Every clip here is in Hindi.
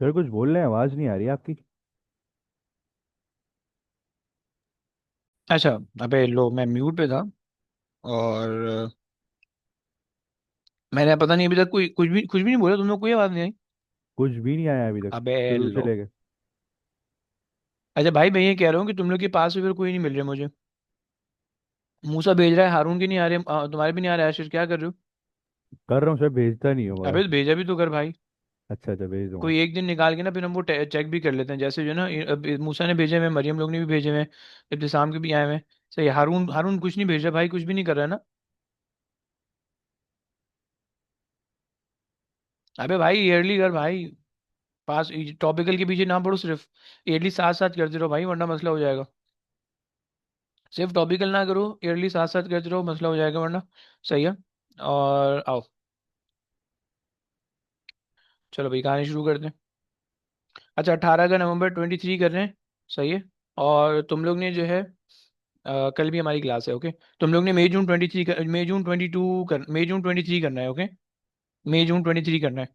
सर कुछ बोल रहे हैं, आवाज नहीं आ रही आपकी। अच्छा। अबे लो, मैं म्यूट पे था। और मैंने पता नहीं अभी तक कोई कुछ भी नहीं बोला, तुम लोग कोई आवाज नहीं आई। कुछ भी नहीं आया अभी तक, अबे शुरू से लो। लेके। अच्छा भाई, मैं ये कह रहा हूँ कि तुम लोग के पास में फिर कोई नहीं मिल रहा मुझे। मूसा भेज रहा है, हारून के नहीं आ रहे, तुम्हारे भी नहीं आ रहा है। आशीष क्या कर रहे हो? कर रहा हूँ सर, भेजता नहीं हो अबे मगर। तो भेजा भी तो कर भाई। अच्छा अच्छा, भेज दूंगा। कोई एक दिन निकाल के ना, फिर हम वो चेक भी कर लेते हैं, जैसे जो ना अब मूसा ने भेजे हुए हैं, मरियम लोग ने भी भेजे हुए हैं, इब्तिसाम के भी आए हुए हैं। सही है, हारून हारून कुछ नहीं भेज रहा भाई, कुछ भी नहीं कर रहा है ना। अबे भाई ईयरली कर भाई। पास टॉपिकल के पीछे ना पड़ो सिर्फ। ईयरली साथ साथ करते रहो भाई, वरना मसला हो जाएगा। सिर्फ टॉपिकल ना करो, ईयरली साथ साथ करते रहो, मसला हो जाएगा वरना। सही है। और आओ, चलो भाई कहानी शुरू करते हैं। अच्छा, 18 का नवंबर 23 कर रहे हैं। सही है। और तुम लोग ने जो है कल भी हमारी क्लास है, ओके। तुम लोग ने मई जून 23 करना है, ओके। मई जून 23 करना है।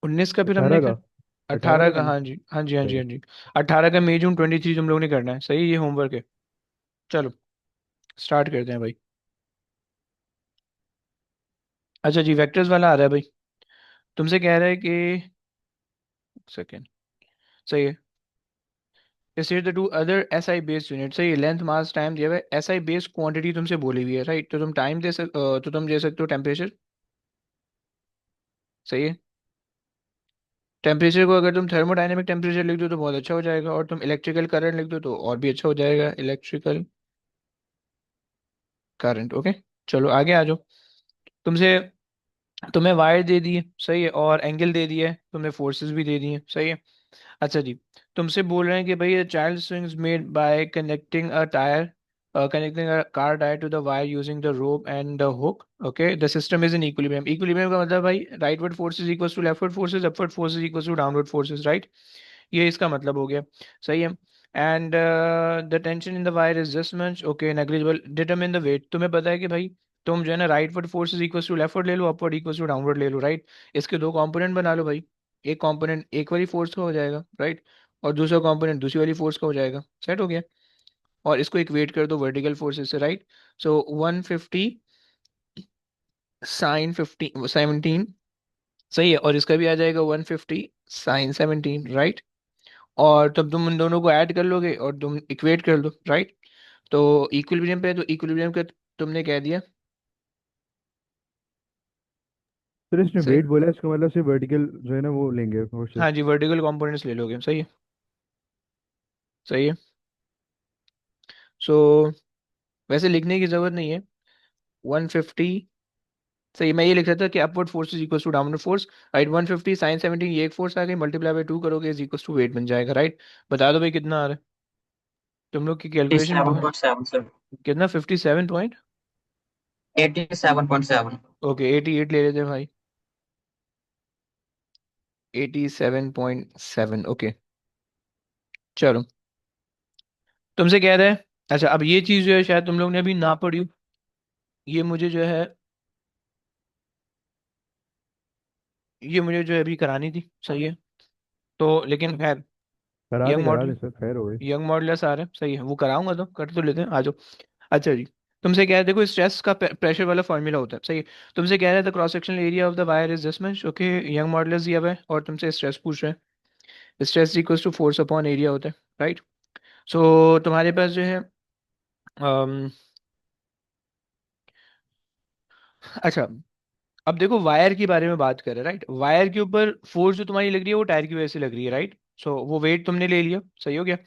19 का फिर हमने 18 का। कर। 18 18 का का, करना। हाँ जी हाँ जी हाँ जी सही। हाँ जी। 18 का मई जून 23 तुम लोग ने करना है, सही, ये होमवर्क है। चलो स्टार्ट करते हैं भाई। अच्छा जी, वेक्टर्स वाला आ रहा है भाई। तुमसे कह रहा है कि सेकेंड। सही है। State the two other SI based unit. सही है, लेंथ मास टाइम दिया हुआ है, एसआई बेस्ड क्वांटिटी तुमसे बोली हुई है, राइट। तो तुम टाइम तो तुम दे सकते हो टेम्परेचर। सही है। टेम्परेचर को अगर तुम थर्मोडायनेमिक टेम्परेचर लिख दो तो बहुत अच्छा हो जाएगा, और तुम इलेक्ट्रिकल करंट लिख दो तो और भी अच्छा हो जाएगा, इलेक्ट्रिकल करंट, ओके। चलो आगे आ जाओ। तुमसे तुम्हें वायर दे दिए, सही है, और एंगल दे दिया है, तुम्हें फोर्सेस भी दे दिए, सही है। अच्छा जी, तुमसे बोल रहे हैं कि भाई child swings made by connecting a car tire to the wire using the rope and the hook. Okay, the system is in equilibrium. Equilibrium का मतलब भाई rightward forces equals to leftward forces, upward forces equals to downward forces, right? ये इसका मतलब हो गया। सही है। And the tension in the wire is just much, okay, negligible. Determine the weight. तुम्हें पता है कि भाई तुम जो है ना, rightward forces equals to leftward ले लो, अपवर्ड इक्वल्स टू डाउनवर्ड ले लो, राइट। इसके दो कंपोनेंट बना लो भाई। एक कंपोनेंट एक वाली फोर्स का हो जाएगा, राइट। और दूसरा कंपोनेंट दूसरी वाली फोर्स का हो जाएगा, सेट हो गया। और इसको इक्वेट कर दो वर्टिकल फोर्सेस से, राइट। सो 150 साइन 17। सही है, और इसका भी आ जाएगा 150 साइन 17, राइट। और तब तुम उन दोनों को ऐड कर लोगे और तुम इक्वेट कर दो, राइट। तो इक्विलिब्रियम पे, तो इक्विलिब्रियम का तुमने कह दिया। सर इसने सही। वेट बोला है, इसका मतलब सिर्फ वर्टिकल जो है ना वो लेंगे फोर्सेस। हाँ जी, वर्टिकल कंपोनेंट्स ले लोगे, सही है। सही है। सो वैसे लिखने की जरूरत नहीं है। 150। सही, मैं ये लिख सकता था कि upward force is equal to downward force, right. 150 sine 17, ये एक फोर्स आ गई, मल्टीप्लाई बाय 2 करोगे इज इक्वल टू वेट बन जाएगा, राइट। बता दो भाई कितना आ रहा है, तुम लोग की कैलकुलेशन। 87.7 सर। कितना, 57 पॉइंट। 87.7। ओके, 88 ले लेते हैं भाई। 87.7, ओके। चलो, तुमसे कह रहे हैं। अच्छा, अब ये चीज जो है शायद तुम लोग ने अभी ना पढ़ी हो। ये मुझे जो है ये मुझे जो है अभी करानी थी, सही है। तो लेकिन खैर, यंग करा मॉडल दे सर, खैर हो गई। यंग मॉडलर्स आ रहे हैं, सही है, वो कराऊंगा तो कर तो लेते हैं, आ जाओ। अच्छा जी, तुमसे कह रहे, देखो स्ट्रेस का प्रेशर वाला फॉर्मूला होता है, सही है। तुमसे कह रहे थे cross sectional area of the wire is this much, okay. Young modulus दिया हुआ है और तुमसे स्ट्रेस पूछ रहे हैं। Stress equals to force upon area होता है, राइट। सो तुम्हारे पास जो है अम, अच्छा, अब देखो वायर के बारे में बात करें, राइट। वायर के ऊपर फोर्स जो तुम्हारी लग रही है वो टायर की वजह से लग रही है, राइट। सो वो वेट तुमने ले लिया, सही हो गया।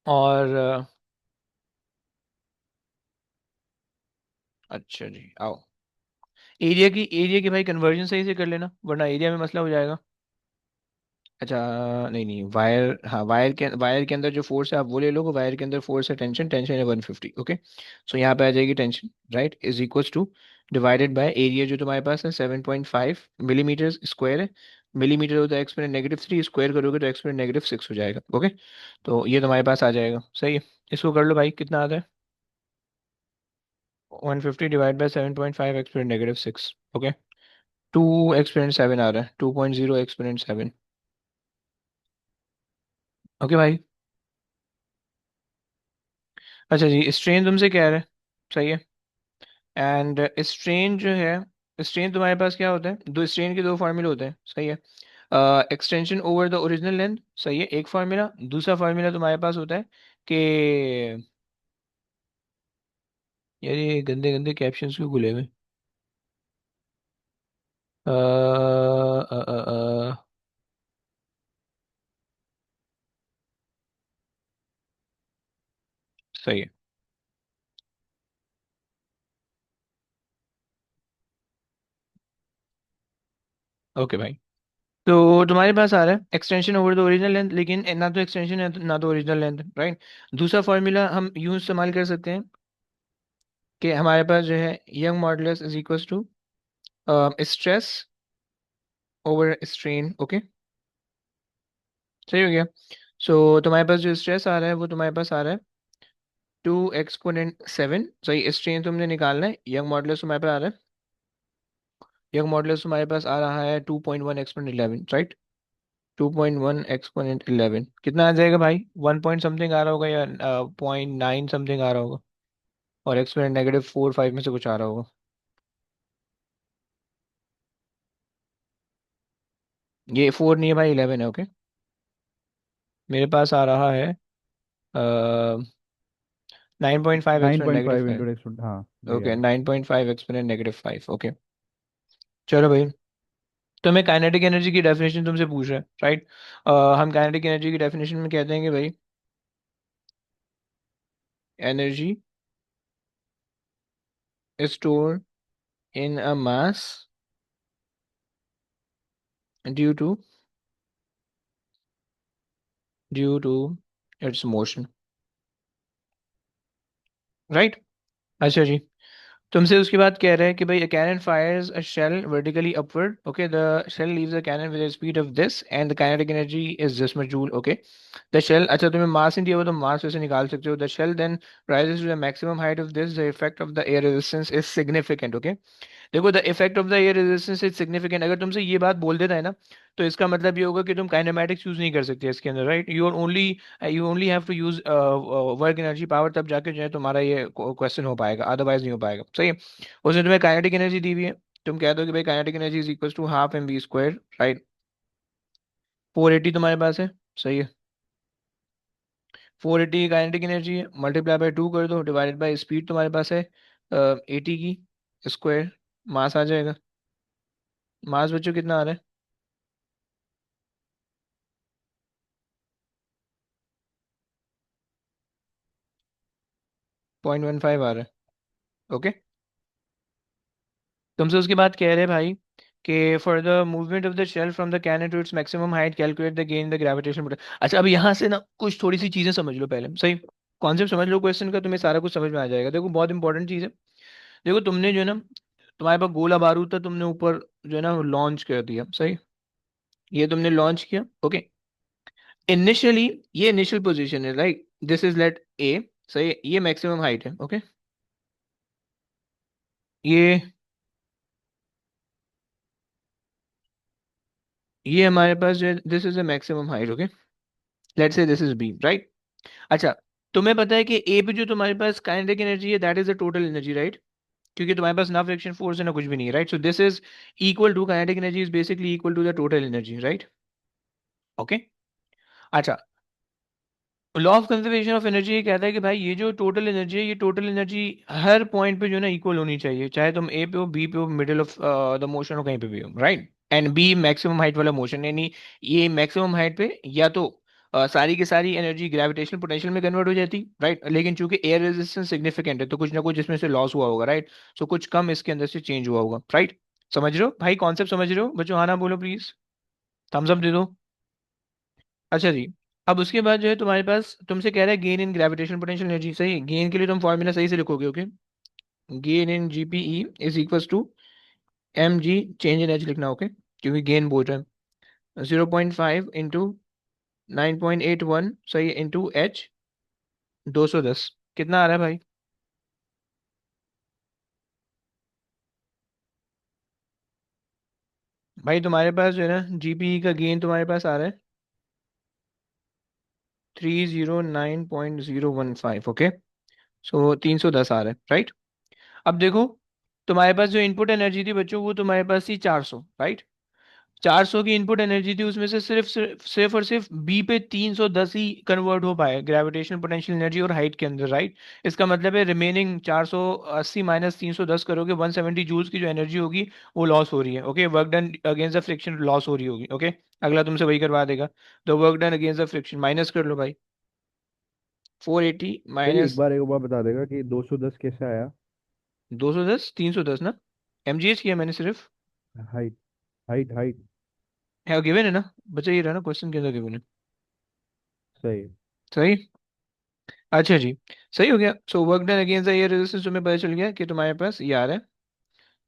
और अच्छा जी, आओ। एरिया की भाई कन्वर्जन सही से कर लेना, वरना एरिया में मसला हो जाएगा। अच्छा, नहीं नहीं, वायर, हाँ, वायर के अंदर जो फोर्स है आप वो ले लो, वायर के अंदर फोर्स है टेंशन, टेंशन है 150, ओके। सो यहाँ पे आ जाएगी tension, right, is equals two divided by area जो तुम्हारे पास है 7.5 मिलीमीटर स्क्वायर है। मिलीमीटर होता है एक्सपोनेंट -3, स्क्वायर करोगे तो एक्सपोनेंट -6 हो जाएगा, ओके। तो ये तुम्हारे पास आ जाएगा, सही है। इसको कर लो भाई, कितना आता है। 150 divide by 7.5 exponent -6, okay. 2 exponent 7 आ रहा है, 2.0 एक्सपोनेंट 7। ओके भाई। अच्छा जी, स्ट्रेन तुमसे कह रहे हैं, सही है। एंड स्ट्रेन जो है, स्ट्रेन तुम्हारे पास क्या होता है, दो स्ट्रेन के दो फार्मूले होते हैं, सही है। Extension over the original length, सही है, एक फार्मूला। दूसरा फार्मूला तुम्हारे पास होता है कि, यार ये गंदे गंदे कैप्शंस क्यों खुले हुए। अ, अ, अ, अ, सही है। ओके भाई। तो तुम्हारे पास आ रहा है extension over the original length, लेकिन ना तो एक्सटेंशन है ना तो ओरिजिनल लेंथ, राइट। दूसरा फार्मूला हम यूं इस्तेमाल कर सकते हैं कि हमारे पास जो है Young modulus is equal to stress over strain. Okay, सही हो गया। सो तुम्हारे पास जो स्ट्रेस आ रहा है वो तुम्हारे पास आ रहा है 2 एक्सपोनेंट 7, सही। स्ट्रेन तुमने निकालना है, यंग मॉडुलस तुम्हारे पास आ रहा है, यंग मॉडुलस तुम्हारे पास आ रहा है 2.1 एक्सपोनेंट 11, राइट। 2.1 एक्सपोनेंट 11 कितना आ जाएगा भाई, 1 पॉइंट समथिंग आ रहा होगा या 0.9 समथिंग आ रहा होगा, और एक्सपोनेंट -4 5 में से कुछ आ रहा होगा। ये 4 नहीं है भाई, 11 है। ओके, मेरे पास आ रहा है 9.5 nine exponent point negative five five into exponent, हाँ वही आ ओके, रहा 9.5 एक्सपोनेंट -5। ओके, चलो भाई। तो मैं काइनेटिक एनर्जी की डेफिनेशन तुमसे पूछ रहा है, राइट। हम काइनेटिक एनर्जी की डेफिनेशन में कहते हैं कि भाई energy store in a mass due to due to its motion, right. अच्छा जी, तुमसे उसके बाद कह रहे हैं कि भाई a cannon fires a shell vertically upward, okay, the shell leaves the cannon with a speed of this and the kinetic energy is this much joule, okay। the shell, अच्छा तुम्हें मास नहीं दिया हुआ तो मास वैसे निकाल सकते हो। the shell then rises to the maximum height of this, the effect of the air resistance is significant, okay। देखो, the effect of the air resistance is significant, अगर तुमसे ये बात बोल देता है ना, तो इसका मतलब ये होगा कि तुम काइनेमैटिक्स यूज नहीं कर सकते इसके अंदर, right. You only have to use work energy power, तब जाके जो है तुम्हारा ये क्वेश्चन हो पाएगा, अदरवाइज नहीं हो पाएगा, सही है। उसने तुम्हें काइनेटिक एनर्जी दी हुई है, तुम कह दो कि भाई kinetic energy is equal to half M V square, right. 480 तुम्हारे पास है, सही है। 480 काइनेटिक एनर्जी है, मल्टीप्लाई बाय 2 कर दो, डिवाइडेड बाय स्पीड तुम्हारे पास है 80 की स्क्वायर, मास आ जाएगा। मास बच्चों कितना आ रहा है, 0.15 आ रहा है, ओके। तुमसे उसके बाद कह रहे हैं भाई कि for the movement of the shell from the cannon to its maximum height calculate the gain the gravitation. अच्छा, अब यहाँ से ना कुछ थोड़ी सी चीजें समझ लो पहले, सही। कॉन्सेप्ट समझ लो क्वेश्चन का, तुम्हें सारा कुछ समझ में आ जाएगा। देखो, बहुत इंपॉर्टेंट चीज़ है। देखो, तुमने जो है ना, तुम्हारे पास गोला बारूद था, तुमने ऊपर जो है ना लॉन्च कर दिया, सही। ये तुमने लॉन्च किया, ओके। इनिशियली ये इनिशियल पोजीशन है, राइट। दिस इज लेट ए, सही। ये मैक्सिमम हाइट है, ओके। ये ये हमारे पास जो है, this is the maximum height, okay. Let's say this is B, right. अच्छा, तुम्हें पता है कि ए पे जो तुम्हारे पास काइनेटिक एनर्जी है, that is the total energy, right. क्योंकि तुम्हारे पास ना फ्रिक्शन फोर्स है ना कुछ भी नहीं है, right. So this is equal to, kinetic energy is basically equal to the total energy, right. Okay. अच्छा, law of conservation of energy ये कहता है कि भाई ये जो टोटल एनर्जी है, ये टोटल एनर्जी हर पॉइंट पे जो है ना इक्वल होनी चाहिए, चाहे तुम ए पे हो, बी पे हो, मिडिल ऑफ द मोशन हो, कहीं पे भी हो, right. And B maximum height वाला मोशन, यानी ये मैक्सिमम हाइट पे या तो सारी की सारी एनर्जी ग्रेविटेशनल पोटेंशियल में कन्वर्ट हो जाती, राइट। लेकिन चूंकि एयर रेजिस्टेंस सिग्निफिकेंट है, तो कुछ ना कुछ इसमें से लॉस हुआ होगा, राइट। सो कुछ कम इसके अंदर से चेंज हुआ होगा, राइट। समझ रहे हो भाई, कॉन्सेप्ट समझ रहे हो बच्चों, हाँ ना बोलो प्लीज, थम्स अप दे दो। अच्छा जी, अब उसके बाद जो है तुम्हारे पास, तुमसे कह रहा है gain in gravitational potential energy, सही। गेन के लिए तुम फॉर्मूला सही से लिखोगे, okay. Gain in GPE is equal to M G, change in H लिखना, ओके। क्योंकि गेन बोल रहा है 0.5 इंटू 9.81, सही, इंटू एच 210, कितना आ रहा है भाई। भाई तुम्हारे पास जो है ना जीपीई का गेन तुम्हारे पास आ रहा है 309.015। ओके, सो 310 आ रहा है, राइट। अब देखो, तुम्हारे पास जो इनपुट एनर्जी थी बच्चों वो तुम्हारे पास थी 400, राइट। 400 की इनपुट एनर्जी थी, उसमें से सिर्फ और सिर्फ बी पे 310 ही कन्वर्ट हो पाए ग्रेविटेशनल पोटेंशियल एनर्जी और हाइट के अंदर, राइट। इसका मतलब है रिमेनिंग 480 माइनस 310 करोगे, 170 जूल्स की जो एनर्जी होगी वो लॉस हो रही है। Okay, work done against the friction loss हो रही होगी। ओके, अगला तुमसे वही करवा देगा। तो work done against the friction minus कर लो भाई, 480 भाई एक माइनस बार बता देगा कि 210 कैसे आया? 210, 310 ना, एमजीएच किया मैंने सिर्फ। Height, height, height. है गिवन है ना बच्चा, ये रहा ना क्वेश्चन के अंदर गिवन है। सही। सही। अच्छा जी, सही हो गया। So work done against the air resistance, तुम्हें पता चल गया कि तुम्हारे पास ये आ रहा है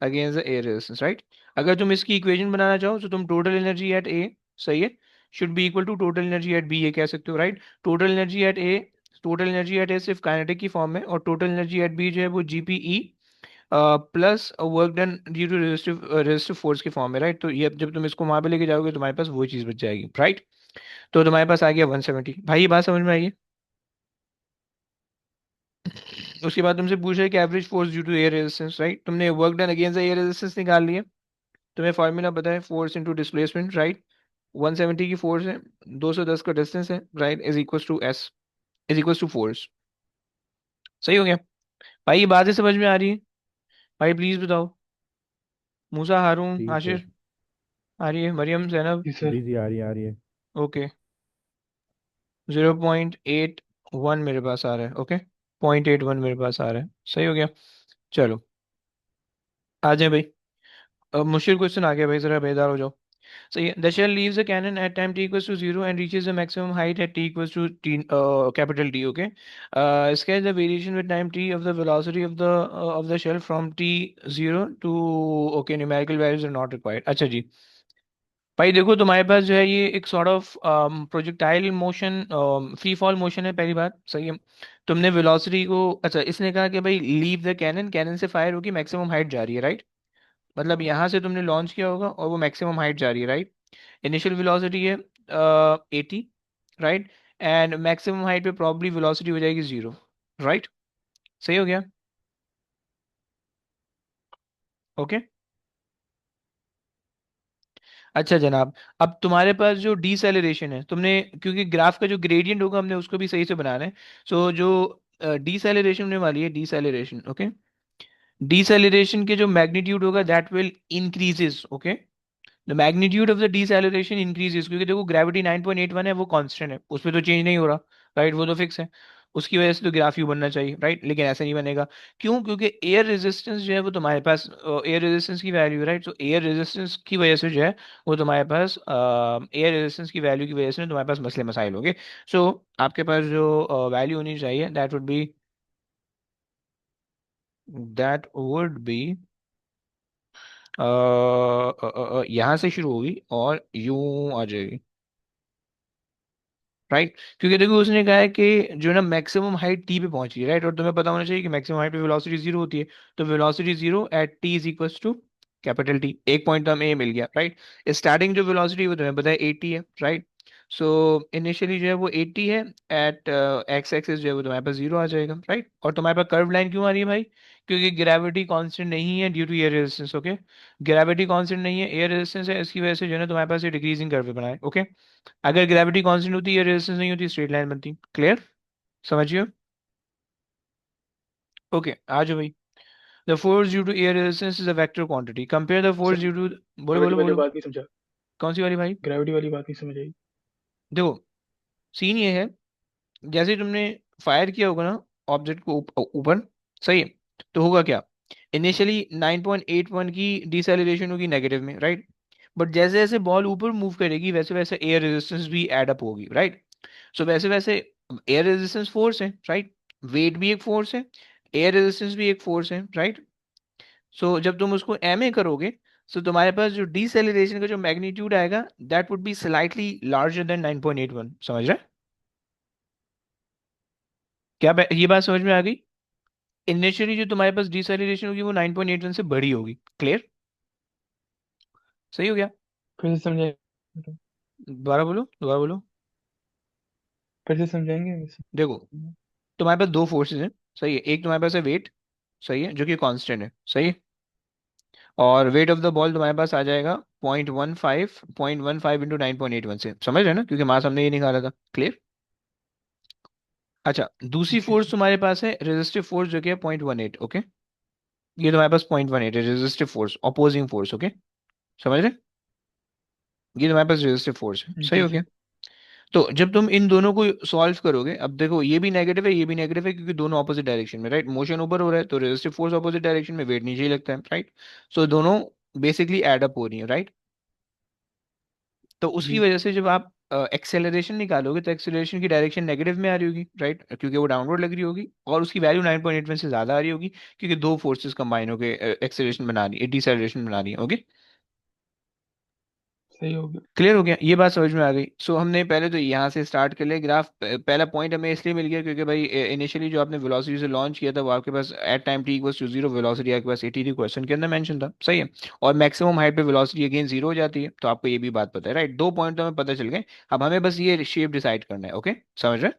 against the air resistance, right. अगर तुम इसकी इक्वेशन बनाना चाहो तो तुम टोटल एनर्जी एट ए, सही है, should be equal to total energy at B, ये कह सकते हो, right. Total energy at A, total energy at A सिर्फ काइनेटिक की फॉर्म में, और टोटल एनर्जी एट बी जो है वो GPE plus work done due to resistive force की फॉर्म में, राइट। तो ये जब तुम इसको वहां पे लेके जाओगे तुम्हारे पास वही चीज बच जाएगी, राइट। तो तुम्हारे पास आ गया 170। भाई ये बात समझ में आई है? उसके बाद तुमसे पूछ रहा है कि average force due to air resistance, right. तुमने work done against the air resistance निकाल लिया, तुम्हें फॉर्मूला पता है, फोर्स इनटू डिस्प्लेसमेंट, राइट। 170 की फोर्स है, 210 का डिस्टेंस है, right, is equal to S, is equal to force. सही हो गया? भाई ये बातें समझ में आ रही है? भाई प्लीज बताओ। मूसा, हारून, ठीक है। आशिर, आ रही है? मरियम, जैनब? जी सर। जी जी, आ रही है, आ रही है। ओके, 0.81 मेरे पास आ रहा है। ओके, 0.81 मेरे पास आ रहा है। सही हो गया। चलो आ जाए भाई, अब मुश्किल क्वेश्चन आ गया भाई, जरा बेदार हो जाओ। So yeah, the shell leaves the cannon at time t equals to 0 and reaches the maximum height at t equals to t, capital T. Okay. Sketch the variation with time t of the velocity of the shell from t 0 to, okay, numerical values are not required. अच्छा जी, भाई देखो तुम्हारे पास जो है ये एक sort of projectile motion, free fall motion है, पहली बात, सही है। तुमने वेलोसिटी को, अच्छा इसने कहा कि भाई लीव द कैनन, कैनन से फायर होगी, मैक्सिमम हाइट जा रही है, राइट। मतलब यहाँ से तुमने लॉन्च किया होगा और वो मैक्सिमम हाइट जा रही है, राइट। इनिशियल वेलोसिटी है 80, राइट, एंड मैक्सिमम हाइट पे प्रॉब्ली वेलोसिटी हो जाएगी 0, राइट। सही हो गया? ओके। अच्छा जनाब, अब तुम्हारे पास जो डीसेलरेशन है, तुमने क्योंकि ग्राफ का जो ग्रेडियंट होगा हमने उसको भी सही से बनाना है। सो जो डीसेलरेशन होने वाली है, डीसेलरेशन, ओके, डीसेलरेशन के जो मैग्नीट्यूड होगा that will increases. Okay, the magnitude of the deceleration increases, क्योंकि देखो ग्रेविटी 9.81 है, वो कांस्टेंट है, उस पर तो चेंज नहीं हो रहा, राइट, वो तो फिक्स है। उसकी वजह से तो ग्राफ यू बनना चाहिए, राइट, लेकिन ऐसा नहीं बनेगा। क्यों? क्योंकि एयर रेजिस्टेंस जो है वो तुम्हारे पास, एयर रेजिस्टेंस की वैल्यू, राइट, तो एयर रेजिस्टेंस की वजह से जो है वो तुम्हारे पास, एयर रेजिस्टेंस की वैल्यू की वजह से तुम्हारे पास मसले मसाइल होंगे। सो आपके पास जो वैल्यू होनी चाहिए दैट वुड बी यहाँ से शुरू होगी और यूं आ जाएगी, राइट। क्योंकि देखो उसने कहा है कि जो है ना मैक्सिमम हाइट टी पे पहुंची है, राइट, और तुम्हें पता होना चाहिए कि मैक्सिमम हाइट पे वेलोसिटी 0 होती है। तो velocity 0 at T is equals to capital T, एक पॉइंट तो हमें ए मिल गया, राइट। स्टार्टिंग जो वेलोसिटी वो तुम्हें पता है 80 है, राइट। सो इनिशियली जो है वो 80 है, एट एक्स एक्सिस जो है वो तुम्हारे पास 0 आ जाएगा, राइट। और तुम्हारे पास कर्व लाइन क्यों आ रही है भाई? क्योंकि ग्रेविटी कांस्टेंट नहीं है due to air resistance. Okay, gravity constant नहीं है, एयर रेजिस्टेंस है, इसकी वजह से जो है ना तुम्हारे पास ये डिक्रीजिंग कर्व बना है। ओके, अगर ग्रेविटी कांस्टेंट होती है, रेजिस्टेंस नहीं होती, स्ट्रेट लाइन बनती। क्लियर? समझिए? ओके, आ जाओ भाई। The force due to air resistance is a vector quantity, compare the force sir due to, बोलो ग्रेविटी बोलो वाली बोलो। बात नहीं समझा। कौन सी वाली भाई? ग्रेविटी वाली बात नहीं समझ आई। देखो, सीन ये है, जैसे ही तुमने फायर किया होगा ना ऑब्जेक्ट को ऊपर, सही है, तो होगा क्या? इनिशियली 9.81 की डिसेलेरेशन होगी नेगेटिव में, राइट। बट जैसे जैसे बॉल ऊपर मूव करेगी वैसे वैसे एयर रेजिस्टेंस भी एड अप होगी, राइट। सो वैसे वैसे एयर रेजिस्टेंस फोर्स है, राइट, वेट भी एक फोर्स है, एयर रेजिस्टेंस भी एक फोर्स है, राइट। सो जब तुम उसको एम ए करोगे, सो तुम्हारे पास जो डिसेलेरेशन का जो मैग्नीट्यूड आएगा that would be slightly larger than 9.81। समझ रहे हैं? क्या ये बात समझ में आ गई? इनिशियली जो तुम्हारे पास डिसेलेरेशन होगी वो 9.81 से बड़ी होगी। क्लियर? सही हो गया? फिर से समझाएंगे? दोबारा बोलो, दोबारा बोलो। फिर से समझाएंगे वैसे? देखो, तुम्हारे पास दो फोर्सेस हैं, सही है। एक तुम्हारे पास है वेट, सही है, जो कि कांस्टेंट है, सही है। और वेट ऑफ द बॉल तुम्हारे पास आ जाएगा 0.15 इंटू 9.81 से, समझ रहे हो ना, क्योंकि मास हमने ये निकाला था। क्लियर? अच्छा, दूसरी जी फोर्स सर। तुम्हारे पास है रेजिस्टिव फोर्स, जो कि है 0.18, ओके। ये तुम्हारे पास 0.18 है resistive force, opposing force, okay. समझ रहे? ये तुम्हारे पास रेजिस्टिव फोर्स है, सही जी हो सर। गया। तो जब तुम इन दोनों को सॉल्व करोगे, अब देखो ये भी नेगेटिव है, ये भी नेगेटिव है, क्योंकि दोनों ऑपोजिट डायरेक्शन में, राइट। मोशन ऊपर हो रहा है तो रेजिस्टिव फोर्स ऑपोजिट डायरेक्शन में, वेट नीचे ही लगता है, राइट। सो दोनों बेसिकली एड अप हो रही है, राइट। तो उसकी जी। वजह से जब आप एक्सेलरेशन निकालोगे तो एक्सेलरेशन की डायरेक्शन नेगेटिव में आ रही होगी, राइट, क्योंकि वो डाउनवर्ड लग रही होगी, और उसकी वैल्यू 9.81 से ज्यादा आ रही होगी, क्योंकि दो फोर्सेस कंबाइन होकर एक्सेलरेशन बना रही है, डिसेलरेशन बना रही है, ओके। सही हो गया। क्लियर हो गया, ये बात समझ में आ गई। सो हमने पहले तो यहाँ से स्टार्ट कर लिया ग्राफ। पहला पॉइंट हमें इसलिए मिल गया क्योंकि भाई इनिशियली जो आपने वेलोसिटी से लॉन्च किया था वो आपके पास at time t equals to zero velocity आपके पास 80 थी, क्वेश्चन के अंदर मेंशन था, सही है। और मैक्सिमम हाइट पे वेलोसिटी अगेन जीरो हो जाती है, तो आपको ये भी बात पता है, राइट। दो पॉइंट तो हमें पता चल गए। अब हमें बस ये शेप डिसाइड करना है, ओके। समझ रहे हैं?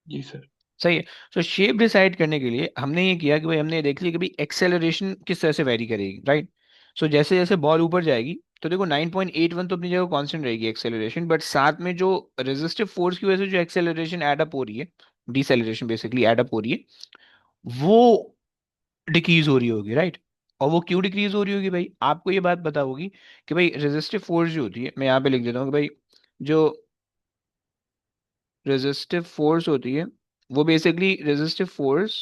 जी सर। सही है। तो शेप डिसाइड करने के लिए हमने ये किया कि भाई हमने ये देख लिया कि भाई एक्सेलरेशन किस तरह से वेरी करेगी, राइट। सो जैसे जैसे बॉल ऊपर जाएगी तो देखो 9.81 तो अपनी जगह कांस्टेंट रहेगी एक्सेलरेशन, बट साथ में जो रेजिस्टिव फोर्स की वजह से जो एक्सेलरेशन एडअप हो रही है, डिसेलरेशन बेसिकली एडअप हो रही है, वो डिक्रीज हो रही होगी, राइट। और वो क्यों डिक्रीज हो रही होगी भाई, आपको ये बात पता होगी कि भाई रेजिस्टिव फोर्स जो होती है, मैं यहाँ पे लिख देता हूँ कि भाई जो रेजिस्टिव फोर्स होती है वो बेसिकली रेजिस्टिव फोर्स,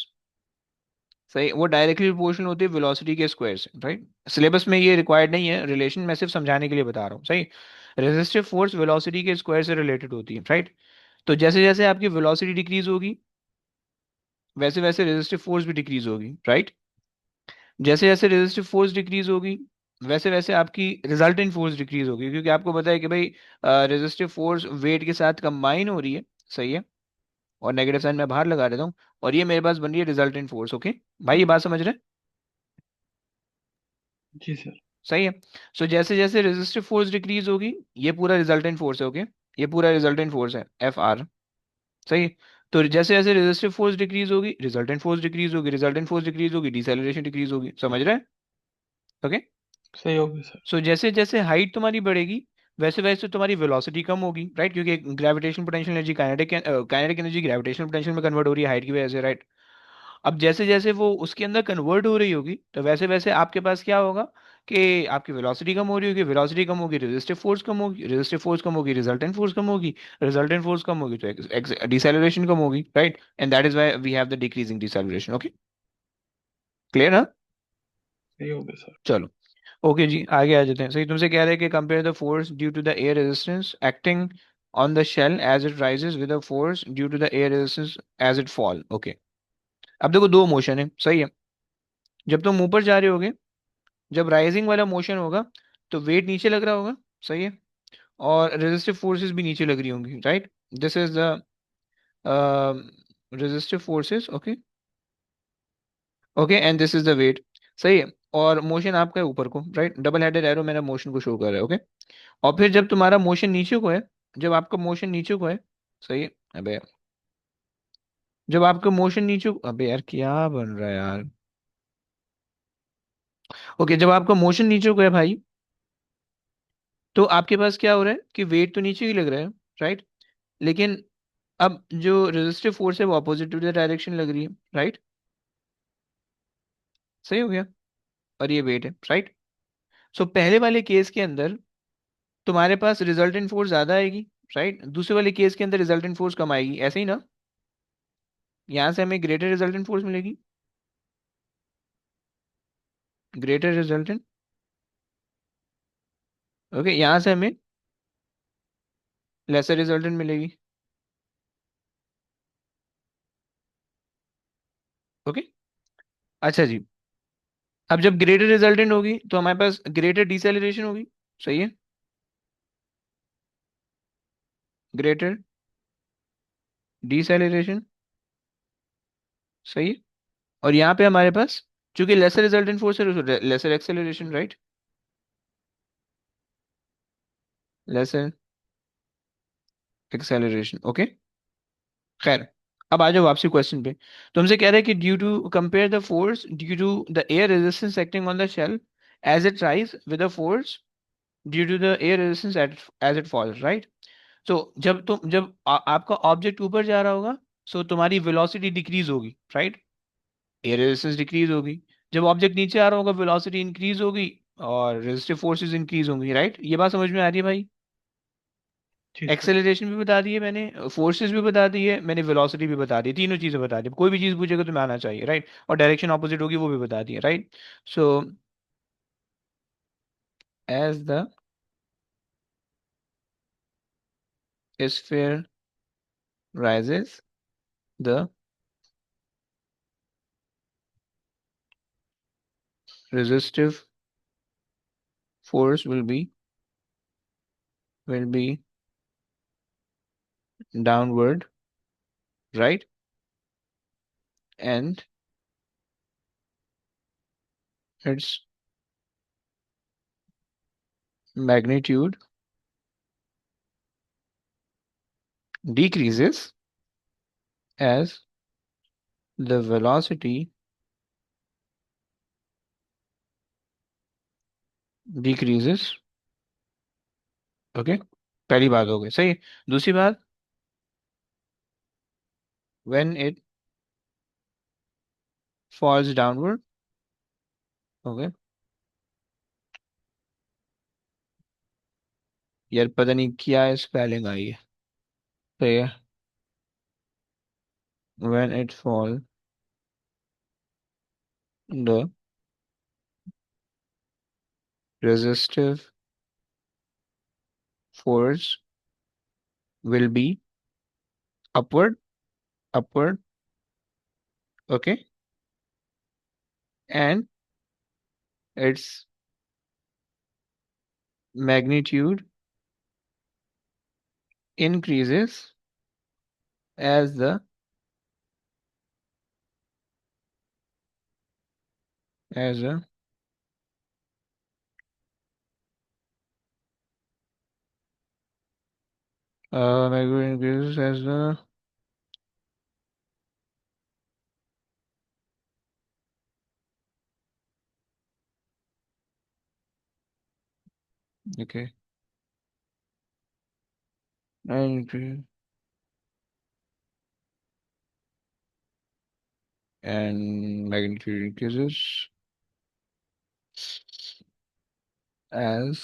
सही, वो डायरेक्टली प्रोपोर्शनल होती है वेलोसिटी के स्क्वायर से, राइट। सिलेबस में ये रिक्वायर्ड नहीं है रिलेशन, मैं सिर्फ समझाने के लिए बता रहा हूँ, सही। रेजिस्टिव फोर्स वेलोसिटी के स्क्वायर से रिलेटेड होती है, राइट। तो जैसे जैसे आपकी वेलोसिटी डिक्रीज होगी वैसे वैसे रेजिस्टिव फोर्स भी डिक्रीज होगी, राइट। जैसे जैसे रेजिस्टिव फोर्स डिक्रीज होगी वैसे वैसे आपकी रिजल्टेंट फोर्स डिक्रीज होगी, क्योंकि आपको पता है कि भाई रेजिस्टिव फोर्स वेट के साथ कंबाइन हो रही है, सही है। और नेगेटिव साइन मैं बाहर लगा देता हूँ, और ये मेरे पास बन रही है रिजल्टेंट फोर्स, ओके। भाई ये बात समझ रहे हैं? जी सर। सही है। सो जैसे जैसे रेजिस्टिव फोर्स डिक्रीज होगी, ये पूरा रिजल्टेंट फोर्स है, ओके। ये पूरा रिजल्टेंट फोर्स है Fr, सही है। तो जैसे जैसे रेजिस्टिव फोर्स डिक्रीज होगी रिजल्टेंट फोर्स डिक्रीज होगी, रिजल्टेंट फोर्स डिक्रीज होगी डिसेलरेशन डिक्रीज होगी, समझ रहे हैं? ओके। सही हो गया सर। सो जैसे जैसे हाइट तुम्हारी बढ़ेगी वैसे वैसे तुम्हारी वेलोसिटी कम होगी, राइट, क्योंकि gravitational potential energy kinetic energy gravitational potential में कन्वर्ट हो रही है हाइट की वजह से, राइट। अब जैसे जैसे वो उसके अंदर कन्वर्ट हो रही होगी तो वैसे वैसे आपके पास क्या होगा कि आपकी वेलोसिटी कम हो रही होगी, वेलोसिटी कम होगी रेजिस्टिव फोर्स कम होगी, रेजिस्टिव फोर्स कम होगी रिजल्टेंट फोर्स कम होगी, रिजल्टेंट फोर्स कम होगी तो डिसेलरेशन कम होगी, right. And that is why we have the decreasing deceleration, okay. Clear ना? सही हो गया सर। चलो, ओके जी, आगे आ जाते हैं। सही, तुमसे कह रहे हैं कि compare the force due to the air resistance acting on the shell as it rises with the force due to the air resistance as it fall, okay. अब देखो दो मोशन है, सही है। जब तुम ऊपर जा रहे होगे, जब राइजिंग वाला मोशन होगा तो वेट नीचे लग रहा होगा, सही है। और रेजिस्टिव फोर्सेस भी नीचे लग रही होंगी, right. This is the resistive forces, okay. Okay, and this is the weight, सही है। और मोशन आपका है ऊपर को, राइट, डबल हेडेड एरो मेरा मोशन को शो कर रहा है, ओके। और फिर जब तुम्हारा मोशन नीचे को है, जब आपका मोशन नीचे को है, सही है। अबे जब आपका मोशन नीचे अबे यार क्या बन रहा है यार, ओके, जब आपका मोशन नीचे को है भाई, तो आपके पास क्या हो रहा है कि वेट तो नीचे ही लग रहा है, राइट। लेकिन अब जो रेजिस्टिव फोर्स है वो अपोजिट टू द डायरेक्शन लग रही है, राइट। सही हो गया। और ये वेट है, राइट। सो पहले वाले केस के अंदर तुम्हारे पास रिजल्टेंट फोर्स ज्यादा आएगी, राइट। दूसरे वाले केस के अंदर रिजल्टेंट फोर्स कम आएगी, ऐसे ही ना। यहाँ से हमें ग्रेटर रिजल्टेंट फोर्स मिलेगी, ग्रेटर रिजल्टेंट, ओके। यहाँ से हमें लेसर रिजल्टेंट मिलेगी, ओके। अच्छा जी, अब जब ग्रेटर रिजल्टेंट होगी तो हमारे पास ग्रेटर डिसेलरेशन होगी, सही है। ग्रेटर डिसेलरेशन, सही है। और यहाँ पे हमारे पास चूंकि लेसर रिजल्टेंट फोर्स है lesser acceleration, right. Lesser acceleration. Okay, खैर, अब आ जाओ वापसी क्वेश्चन पे। तुमसे कह रहा है कि due to compare the force due to the air resistance acting on the shell as it rise with the force due to the air resistance as it falls, right. तो जब आपका ऑब्जेक्ट ऊपर जा रहा होगा, सो तुम्हारी वेलोसिटी डिक्रीज होगी, राइट, एयर रेजिस्टेंस डिक्रीज होगी। जब ऑब्जेक्ट नीचे आ रहा होगा, वेलोसिटी इंक्रीज होगी और रेजिस्टिव फोर्सेस इंक्रीज होंगी, राइट। ये बात समझ में आ रही है भाई? जी सर। एक्सेलरेशन भी बता दी है मैंने, फोर्सेस भी बता दी है मैंने, वेलोसिटी भी बता दी है, तीनों चीजें बता दी। कोई भी चीज पूछेगा तो मैं आना चाहिए, राइट, और डायरेक्शन ऑपोजिट होगी वो भी बता दी है, right. So as the sphere rises, the resistive force will be downward, right, and its magnitude decreases as the velocity decreases। Okay, पहली बात हो गई, सही। दूसरी बात, when it falls downward, okay, यार पता नहीं क्या स्पेलिंग आई है, सही है। when it fall, the resistive force will be upward, upward, okay, and its magnitude increases as the magnitude increases as the, okay, and magnitude increases as,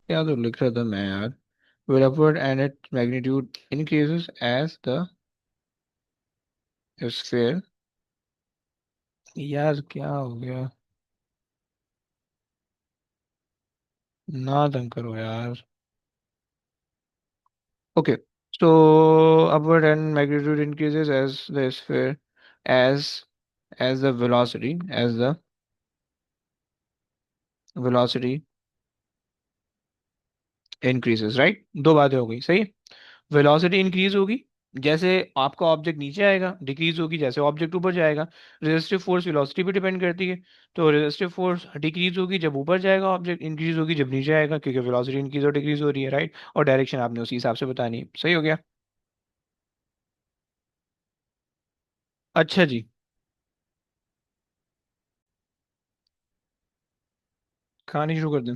क्या तो लिख रहा था मैं यार, will upward and its magnitude increases as the sphere, यार क्या हो गया, ना तंग करो यार। Okay, so upward and magnitude increases as the sphere, as the velocity increases, right। दो बातें हो गई, सही। वेलोसिटी इंक्रीज होगी जैसे आपका ऑब्जेक्ट नीचे आएगा, डिक्रीज होगी जैसे ऑब्जेक्ट ऊपर जाएगा। रेजिस्टिव फोर्स वेलोसिटी पे डिपेंड करती है, तो रेजिस्टिव फोर्स डिक्रीज होगी जब ऊपर जाएगा ऑब्जेक्ट, इंक्रीज होगी जब नीचे आएगा, क्योंकि वेलोसिटी इंक्रीज और डिक्रीज हो रही है, राइट। और डायरेक्शन आपने उसी हिसाब से बतानी है, सही हो गया। अच्छा जी, कहानी शुरू कर दें।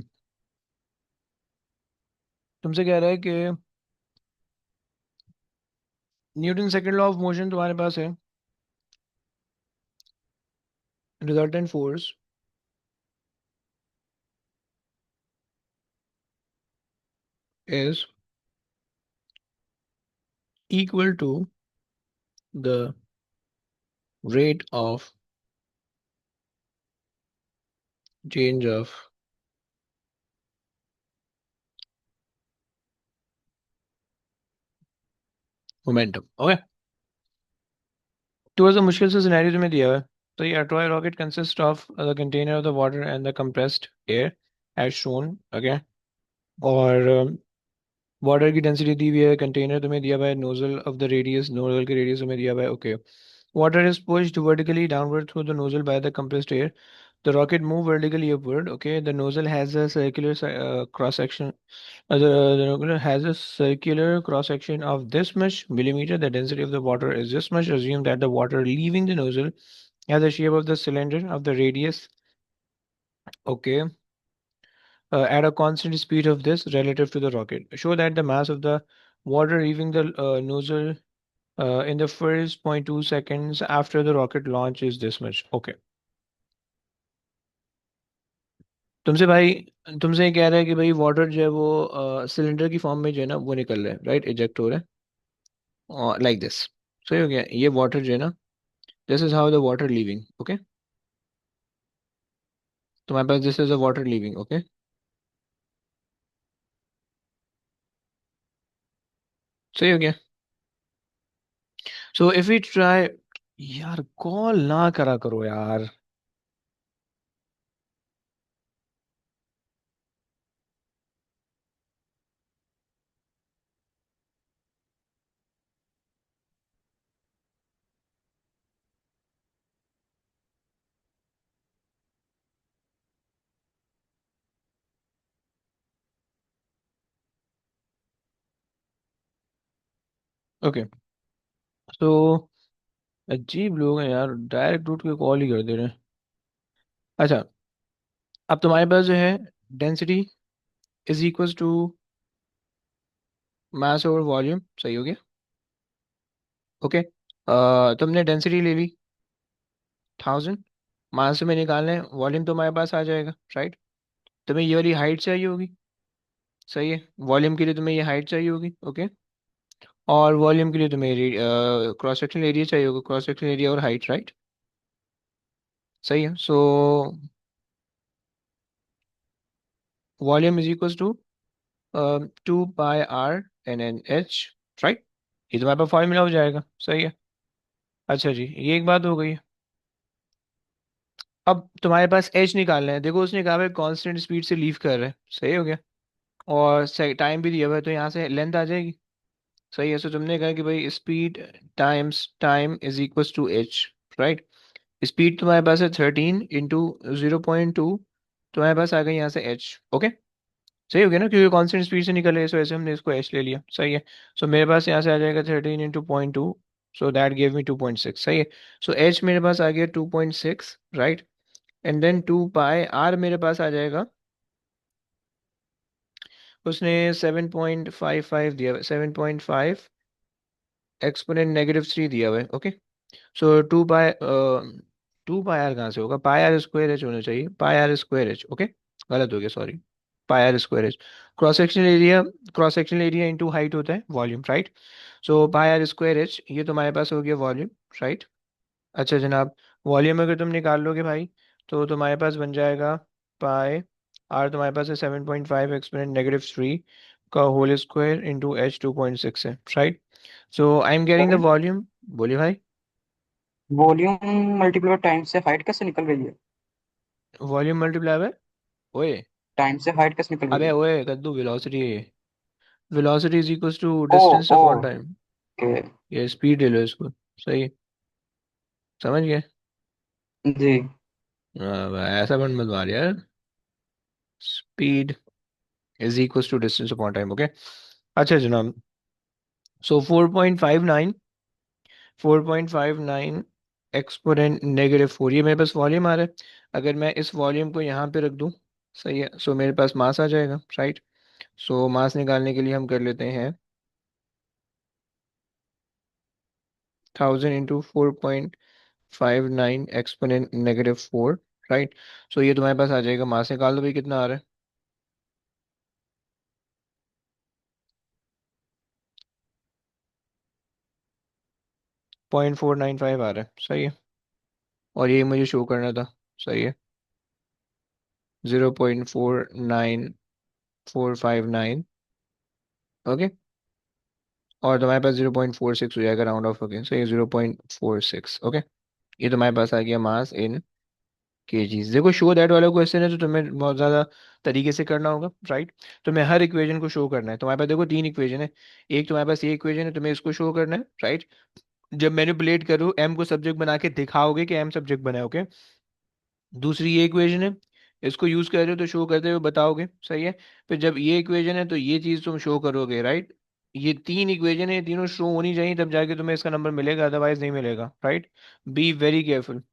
तुमसे कह रहा है कि Newton second law of motion तुम्हारे पास है। Resultant force is equal to the rate of change of momentum, okay। Towards the मुश्किल से सिनेरियो तुम्हें दिया हुआ है। तो ये toy rocket consist of the container of the water and the compressed air as shown, okay. और वाटर की डेंसिटी दी हुई है, कंटेनर तुम्हें दिया हुआ है, nozzle of the radius, nozzle के रेडियस तुम्हें दिया हुआ है, okay. Water is pushed vertically downward through the nozzle by the compressed air. The rocket move vertically upward. Okay, the nozzle has a circular cross section. The nozzle has a circular cross section of this much millimeter. The density of the water is this much. Assume that the water leaving the nozzle has the shape of the cylinder of the radius. Okay, at a constant speed of this relative to the rocket. Show that the mass of the water leaving the nozzle in the first 0.2 seconds after the rocket launch is this much. Okay. तुमसे भाई तुमसे ये कह रहा है कि भाई वाटर जो है वो सिलेंडर की फॉर्म में जो है ना वो निकल रहा है, राइट, इजेक्ट हो रहा है और लाइक दिस. सही हो गया, ये वाटर जो है ना, this is how the water leaving. Okay, तुम्हारे पास this is the water leaving. Okay, सही हो गया. सो इफ वी ट्राई, यार कॉल ना करा करो यार. ओके, सो अजीब लोग हैं यार, डायरेक्ट रूट के कॉल ही कर दे रहे हैं. अच्छा, अब तुम्हारे पास जो है density is equal to mass over volume. सही हो गया. ओके, तुमने डेंसिटी ले ली 1000, मास में निकालना है, वॉल्यूम तो हमारे पास आ जाएगा, राइट. तुम्हें ये वाली हाइट चाहिए होगी. सही है, वॉल्यूम के लिए तुम्हें ये हाइट चाहिए होगी. ओके, और वॉल्यूम के लिए तुम्हें क्रॉस सेक्शन एरिया चाहिए होगा, क्रॉस सेक्शन एरिया और हाइट, राइट. सही है. So volume is equal to 2 pi r N N H, right. ये तुम्हारे पास फॉर्मूला हो जाएगा. सही है. अच्छा जी, ये एक बात हो गई. अब तुम्हारे पास एच निकालना है. देखो उसने कहा है कांस्टेंट स्पीड से लीव कर रहा है. सही हो गया. और टाइम भी दिया हुआ है, तो यहाँ से लेंथ आ जाएगी. सही है. सो तुमने कहा कि भाई speed times time is equal to H, right. Speed तुम्हारे पास है 13 इंटू 0.2, तुम्हारे पास आ गई यहाँ से एच. ओके, सही हो गया ना, क्योंकि कांस्टेंट स्पीड से निकल रहे हैं, सो ऐसे हमने इसको एच ले लिया. सही है. सो मेरे पास यहाँ से आ जाएगा 13 into 0.2, so that give me 2.6. सही है. सो एच मेरे पास आ गया 2.6, right. And then 2 pi R मेरे पास आ जाएगा, उसने 7.55 दिया हुआ है, 7.5 एक्सपोनेंट -3 दिया हुआ है. ओके, सो 2 पाई आर कहाँ से होगा, पाई आर स्क्वायर एच होना चाहिए, pi R square H. Okay, गलत हो गया, sorry. Pi R square H. Cross sectional area into height होता है volume, right. So pi R square H ये तुम्हारे पास हो गया वॉल्यूम, राइट. अच्छा जनाब, वॉल्यूम अगर तुम निकाल लोगे भाई, तो तुम्हारे पास बन जाएगा पाई आर, तुम्हारे पास है 7.5 एक्सपोनेंट -3 का होल स्क्वायर इंटू एच 2.6 है, right. So I am getting the volume. बोलिए भाई. वॉल्यूम मल्टीप्लाई टाइम से हाइट कैसे निकल रही है? वॉल्यूम मल्टीप्लाई बाय, ओए, टाइम से हाइट कैसे निकल रही अबे है? ओए कद्दू, वेलोसिटी है. Velocity is equal to uh distance uh upon time. Okay. ये स्पीड ले लो इसको. सही है, समझ गए. जी। ऐसा बन मत मार यार. Speed is equal to distance upon time. Okay, अच्छा जनाब. सो 4.59 एक्सपोनेंट -4, ये मेरे पास वॉल्यूम आ रहा है. अगर मैं इस वॉल्यूम को यहाँ पे रख दूँ, सही है, सो मेरे पास मास आ जाएगा, राइट. सो मास निकालने के लिए हम कर लेते हैं 1000 इंटू 4.59 एक्सपोनेंट -4, राइट. सो ये तुम्हारे पास आ जाएगा, मास निकाल दो भाई कितना आ रहा है. 0.495 आ रहा है. सही है, और ये मुझे शो करना था. सही है, 0.49459. ओके, और तुम्हारे पास 0.46 हो जाएगा राउंड ऑफ. ओके, सही है, 0.46. ओके, ये तुम्हारे पास आ गया मास इन केजीज. देखो शो दैट वाला क्वेश्चन है तो तुम्हें बहुत ज़्यादा तरीके से करना होगा, राइट. तुम्हें हर इक्वेशन को शो करना है. तुम्हारे पास देखो 3 इक्वेशन है. एक तुम्हारे पास ये इक्वेशन है, तुम्हें इसको शो करना है, राइट. जब मैनिपुलेट करो एम को सब्जेक्ट बना के दिखाओगे कि एम सब्जेक्ट बना है. ओके, दूसरी ये इक्वेशन है, इसको यूज कर रहे हो तो शो करते हुए बताओगे, सही है। फिर जब ये इक्वेशन है तो ये चीज तुम शो करोगे, राइट। ये तीन इक्वेशन है, ये तीनों शो होनी चाहिए, तब जाके तुम्हें इसका नंबर मिलेगा, अदरवाइज नहीं मिलेगा, राइट। Be very careful.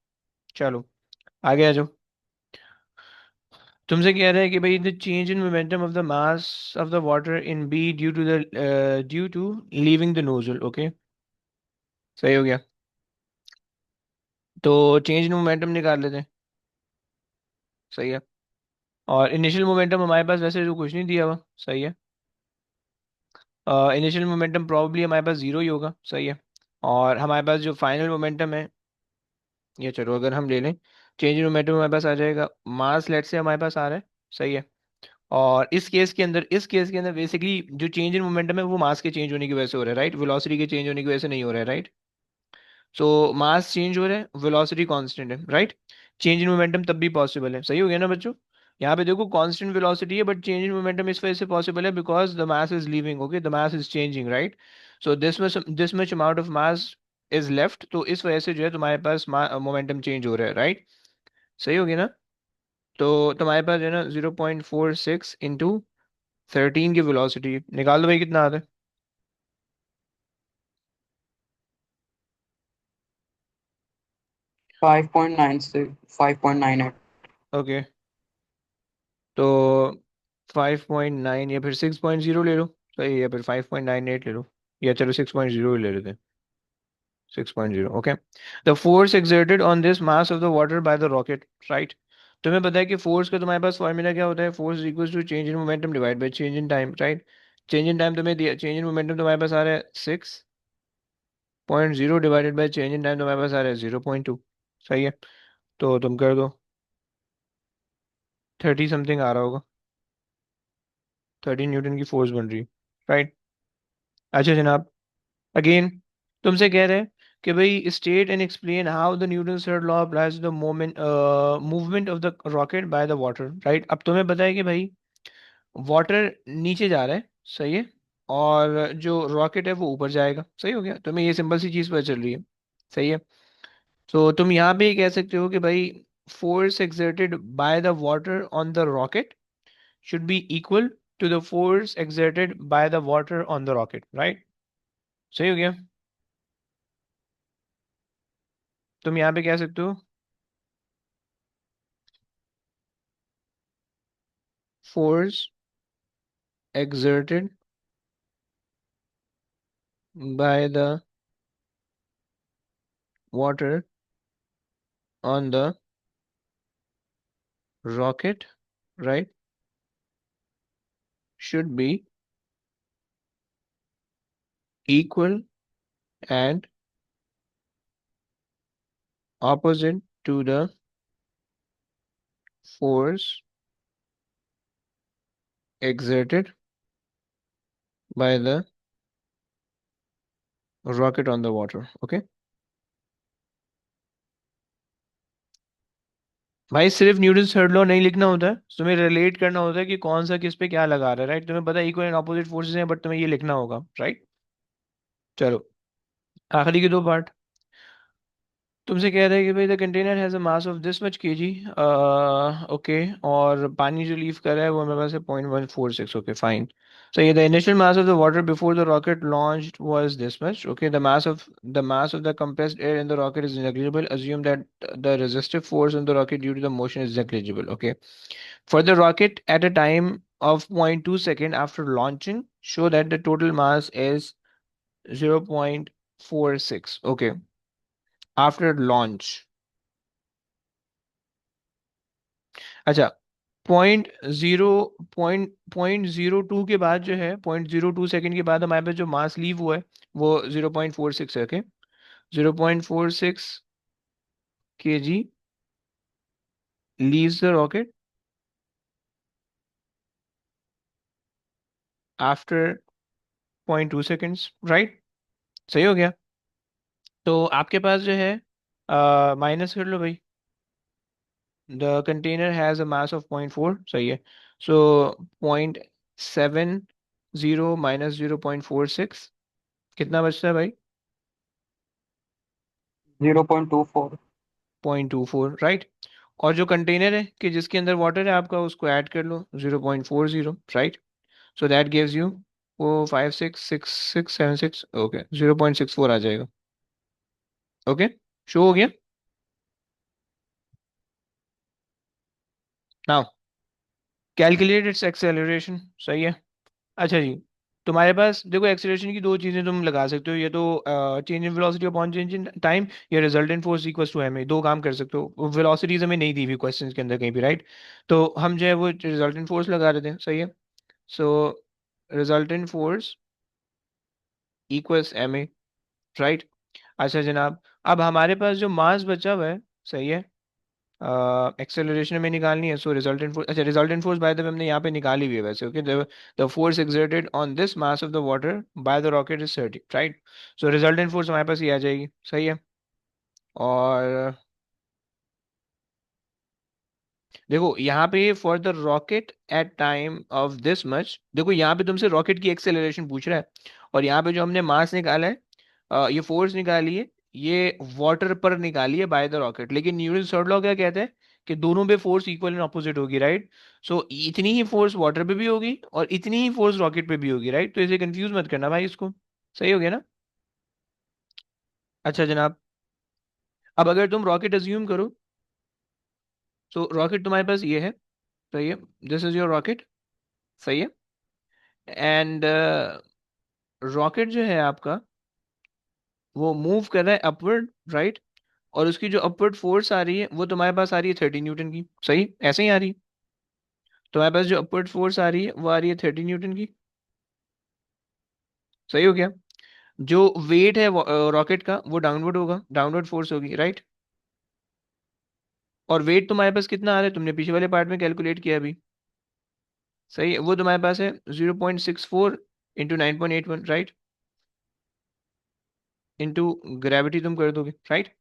चलो आगे आ जाओ। तुमसे कह रहा है कि भाई the change in momentum of the mass of the water in B due to leaving the nozzle, okay. सही हो गया। तो चेंज इन मोमेंटम निकाल लेते हैं, सही है। और इनिशियल मोमेंटम हमारे पास वैसे जो कुछ नहीं दिया हुआ, सही है। इनिशियल मोमेंटम प्रॉब्ली हमारे पास जीरो ही होगा, सही है। और हमारे पास जो फाइनल मोमेंटम है, ये चलो अगर हम ले लें, चेंज इन मोमेंटम हमारे पास आ जाएगा, मास लेट से हमारे पास आ रहा है, सही है। और इस केस के अंदर बेसिकली जो चेंज इन मोमेंटम है वो मास के चेंज होने की वजह से हो रहा है, राइट, वेलोसिटी के चेंज होने की वजह से नहीं हो रहा है, राइट। सो मास चेंज हो रहा है, वेलोसिटी कांस्टेंट है, राइट। चेंज इन मोमेंटम तब भी पॉसिबल है, सही हो गया ना बच्चों। यहाँ पे देखो कांस्टेंट वेलोसिटी है बट चेंज इन मोमेंटम इस वजह से पॉसिबल है because the mass is leaving, okay, the mass is changing, right. So this much amount of mass is left, तो इस वजह से जो है तुम्हारे पास मोमेंटम चेंज हो रहा है, राइट। सही हो गया ना। तो तुम्हारे पास जो है ना 0.46 इंटू 13 की वेलोसिटी निकाल दो भाई, कितना आता है। 5.96 5.98। ओके, तो 5.9 या फिर 6.0 ले लो, सही, या फिर 5.98 ले लो, या चलो 6.0 ले लेते हैं। 6.0, okay. The force exerted on this mass of the water by the rocket, right. तुम्हें पता है कि फोर्स का तुम्हारे पास फॉर्मूला क्या होता है, force equals to change in momentum divide by change in time, right. Change in time तुम्हें दिया, चेंज इन मोमेंटम तुम्हारे पास आ रहा है 6.0 divided by change in time तुम्हारे पास आ रहा है 0.2, सही है। तो तुम कर दो, 30 समथिंग आ रहा होगा, 13 न्यूटन की फोर्स बन रही है, राइट। अच्छा जनाब, अगेन तुमसे कह रहे हैं कि भाई state and explain how the Newton third law applies the moment movement of the rocket by the water, right. अब तुम्हें पता है कि भाई वाटर नीचे जा रहा है, सही है, और जो रॉकेट है वो ऊपर जाएगा, सही हो गया। तुम्हें ये सिंपल सी चीज़ पता चल रही है, सही है। तो तुम यहाँ पे ये कह सकते हो कि भाई force exerted by the water on the rocket should be equal to the force exerted by the water on the rocket, right? सही हो गया। तुम यहाँ पे कह सकते हो force exerted by the water on the rocket, right, should be equal and opposite to the force exerted by the rocket on the water, okay। भाई सिर्फ न्यूटन थर्ड लॉ नहीं लिखना होता है, तुम्हें रिलेट करना होता है कि कौन सा किस पे क्या लगा रहा है, राइट। तुम्हें पता है इक्वल एंड ऑपोजिट फोर्सेस हैं, बट तुम्हें ये लिखना होगा, राइट। चलो आखिरी के दो पार्ट। तुमसे कह रहे हैं कि भाई the container has a mass of this much KG, okay, और पानी जो लीव कर रहा है वो हमारे पास है 0.146, okay fine. So yeah, the initial mass of the water before the rocket launched was this much. Okay, the mass of the compressed air in the rocket is negligible. Assume that the resistive force on the rocket due to the motion is negligible. Okay, for the rocket at a time of 0.2 second after launching, show that the total mass is 0.46. Okay, after launch. अच्छा, पॉइंट जीरो टू के बाद जो है, 0.02 सेकेंड के बाद हमारे पास जो मास लीव हुआ है वो 0.46 है, okay. 0.46 kg leaves the rocket after 0.2 seconds, right. सही हो गया। तो आपके पास जो है माइनस कर लो भाई, the container has a mass of 0.4, सही है। सो 0.70 माइनस 0.46 कितना बचता है भाई। 0.24। 0.24, राइट। और जो कंटेनर है कि जिसके अंदर वाटर है आपका, उसको ऐड कर लो 0.40, right. So that gives you वो 566676, ओके 0.64 आ जाएगा। ओके, शो हो गया। नाउ कैलकुलेट इट्स एक्सेलरेशन, सही है। अच्छा जी, तुम्हारे पास देखो एक्सेलरेशन की दो चीजें तुम लगा सकते हो, ये तो change in velocity upon change in time, या resultant force equals to M A, दो काम कर सकते हो। वेलोसिटीज हमें नहीं दी हुई क्वेश्चंस के अंदर कहीं भी, राइट। तो हम जो है वो रिजल्टेंट फोर्स लगा देते हैं, सही है। So resultant force equals M A, right. अच्छा जनाब, अब हमारे पास जो मास बचा हुआ है, सही है, एक्सेलरेशन में निकालनी है। सो रिजल्टेंट फोर्स, अच्छा resultant force by the way हमने यहाँ पे निकाली हुई है वैसे, okay. The force exerted on this mass of the water by the rocket is 30, right. So resultant force हमारे पास ये आ जाएगी, सही है। और देखो यहाँ पे for the rocket at time of this much, देखो यहाँ पे तुमसे रॉकेट की एक्सेलरेशन पूछ रहा है, और यहाँ पे जो हमने मास निकाला है, ये फोर्स निकाली है, ये वाटर पर निकाली है बाय द रॉकेट। लेकिन न्यूटन थर्ड लॉ क्या कहता है कि दोनों पे फोर्स इक्वल एंड ऑपोजिट होगी, राइट। सो इतनी ही फोर्स वाटर पे भी होगी और इतनी ही फोर्स रॉकेट पे भी होगी, राइट। तो इसे कंफ्यूज मत करना भाई इसको, सही हो गया ना। अच्छा जनाब, अब अगर तुम रॉकेट अज्यूम करो, तो रॉकेट तुम्हारे पास ये है, सही है, दिस इज योर रॉकेट, सही है। एंड रॉकेट जो है आपका वो मूव कर रहा है अपवर्ड, राइट। और उसकी जो अपवर्ड फोर्स आ रही है वो तुम्हारे पास आ रही है 30 न्यूटन की, सही ऐसे ही आ रही है। तुम्हारे पास जो अपवर्ड फोर्स आ रही है वो आ रही है 30 न्यूटन की, सही हो गया। जो वेट है रॉकेट का वो डाउनवर्ड होगा, डाउनवर्ड फोर्स होगी, राइट। और वेट तुम्हारे पास कितना आ रहा है, तुमने पिछले वाले पार्ट में कैलकुलेट किया अभी, सही है। वो तुम्हारे पास है 0.64 इंटू 9.81, राइट, इंटू ग्रेविटी तुम कर दोगे, राइट।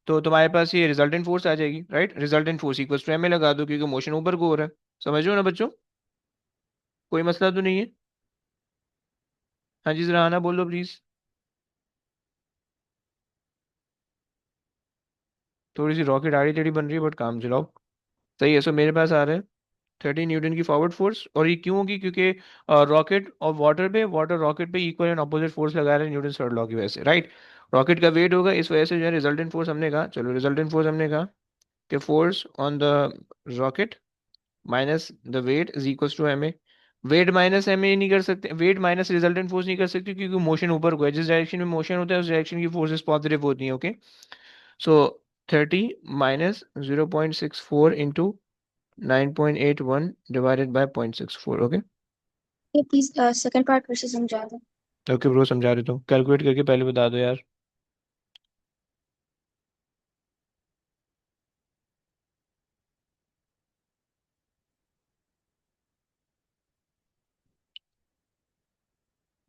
तो तुम्हारे पास ये रिजल्टेंट फोर्स आ जाएगी, right. Resultant force equals to M A लगा दो, क्योंकि मोशन ऊपर को हो रहा है। समझ रहे हो ना बच्चों, कोई मसला तो नहीं है। हाँ जी, जरा आना बोलो प्लीज। थोड़ी सी रॉकेट आड़ी टेढ़ी बन रही है, बट काम चलाओ, सही है। सो मेरे पास आ रहा है 30 न्यूटन की फॉरवर्ड फोर्स, और ये क्यों होगी, क्योंकि रॉकेट और वाटर पे, वाटर रॉकेट पे इक्वल एंड अपोजिट फोर्स लगा रहे हैं न्यूटन थर्ड लॉ की वजह से, राइट। रॉकेट का वेट होगा, इस वजह से जो है रिजल्टेंट फोर्स हमने कहा, चलो रिजल्टेंट फोर्स हमने कहा कि force on the rocket minus the weight is equal to M A. Weight minus M A नहीं कर सकते, वेट माइनस रिजल्टेंट फोर्स नहीं कर सकते, क्योंकि मोशन ऊपर को है, जिस डायरेक्शन में मोशन होता है उस डायरेक्शन की फोर्सेस पॉजिटिव होती हैं, okay. So 30 minus 0.64 into 9.81 divided by 0.64, okay. ये प्लीज सेकंड पार्ट फिर से समझा दो। ओके ब्रो, समझा रहे तो कैलकुलेट करके पहले बता दो यार।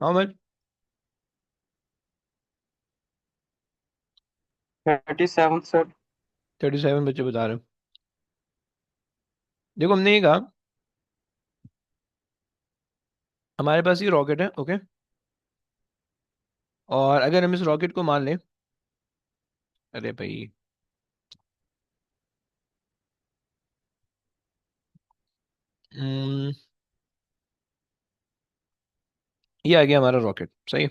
हाँ भाई, 37 सर। 37 बच्चे बता रहे हो। देखो हमने ये कहा हमारे पास ये रॉकेट है, ओके। और अगर हम इस रॉकेट को मान लें, अरे भाई, हम्म, ये आ गया हमारा रॉकेट, सही है।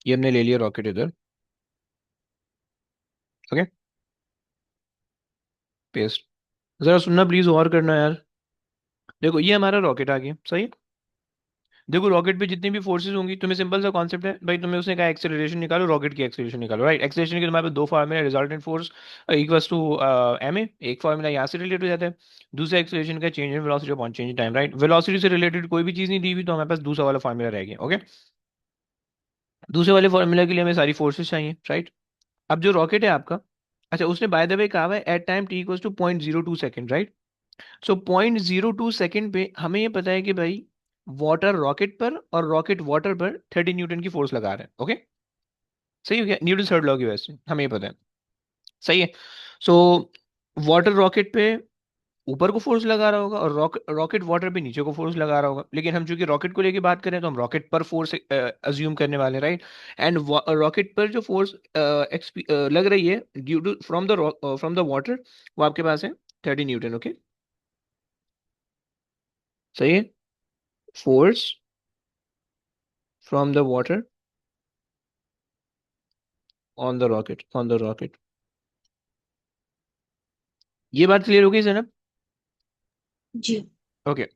ये हमने ले लिया रॉकेट इधर, ओके, पेस्ट। जरा सुनना प्लीज, और करना यार। देखो ये हमारा रॉकेट आ गया, सही है। देखो रॉकेट पे जितनी भी फोर्सेस होंगी, तुम्हें सिंपल सा कॉन्सेप्ट है भाई, तुम्हें उसने कहा एक्सेलरेशन निकालो, रॉकेट की एक्सेलरेशन निकालो, राइट। एक्सेलरेशन के तुम्हारे पास दो formula, resultant force equals to M A, एक फार्मूला यहाँ से रिलेट हो जाता है। दूसरा एक्सेलरेशन का change in velocity upon change in time, right. Velocity से रिलेटेड कोई भी चीज नहीं दी हुई, तो हमारे पास दूसरा वाला फार्मूला रह गया, ओके। दूसरे वाले फार्मूला के लिए हमें सारी फोर्सेस चाहिए, राइट। अब जो रॉकेट है आपका, अच्छा उसने बाय द वे कहा हुआ है at time T equals to 0.02 second, right. So 0.02 second पे हमें ये पता है कि भाई वाटर रॉकेट पर और रॉकेट वाटर पर 30 न्यूटन की फोर्स लगा रहे हैं, ओके। सही हो गया, न्यूटन थर्ड लॉ की वजह से हमें ये पता है, सही है। सो वाटर रॉकेट पे ऊपर को फोर्स लगा रहा होगा, और रॉकेट वाटर पे नीचे को फोर्स लगा रहा होगा। लेकिन हम चूंकि रॉकेट को लेके बात करें तो हम रॉकेट पर फोर्स अज्यूम करने वाले, राइट। एंड रॉकेट पर जो फोर्स लग रही है due to from the water, वो आपके पास है 30 न्यूटन। ओके, सही है। Force from the water on the rocket. ये बात क्लियर हो गई सर? जी। ओके।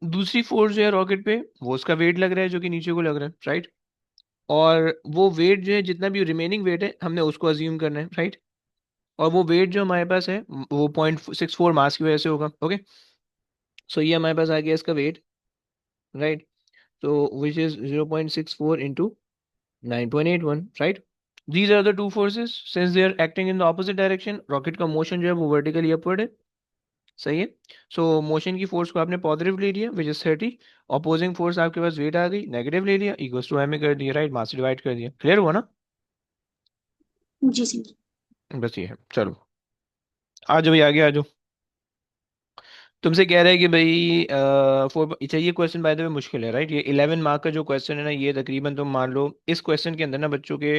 दूसरी फोर्स जो है रॉकेट पे, वो उसका वेट लग रहा है जो कि नीचे को लग रहा है, राइट। और वो वेट जो है, जितना भी रिमेनिंग वेट है, हमने उसको अज्यूम करना है, राइट। और वो वेट जो हमारे पास है वो 0.64 मास की वजह से होगा। ओके, सो ये हमारे पास आ गया इसका वेट, राइट। तो which is 0.64 into 9.81, right. These are the two forces, since they are acting in the opposite direction, rocket का मोशन जो है वो वर्टिकली अपवर्ड है, सही है। सो मोशन की फोर्स को आपने पॉजिटिव ले लिया विच इज 30, अपोजिंग फोर्स आपके पास वेट आ गई नेगेटिव ले लिया, इक्वल्स टू एम कर दिया, राइट, मास से डिवाइड कर दिया। क्लियर हुआ ना? जी सर। बस ये है। चलो आ जाओ भाई, आगे आ जाओ। तुमसे कह रहा है कि भाई फोर, अच्छा ये क्वेश्चन बाय द वे मुश्किल है, राइट। ये 11 मार्क का जो क्वेश्चन है ना, ये तकरीबन तुम मान लो इस क्वेश्चन के अंदर ना बच्चों के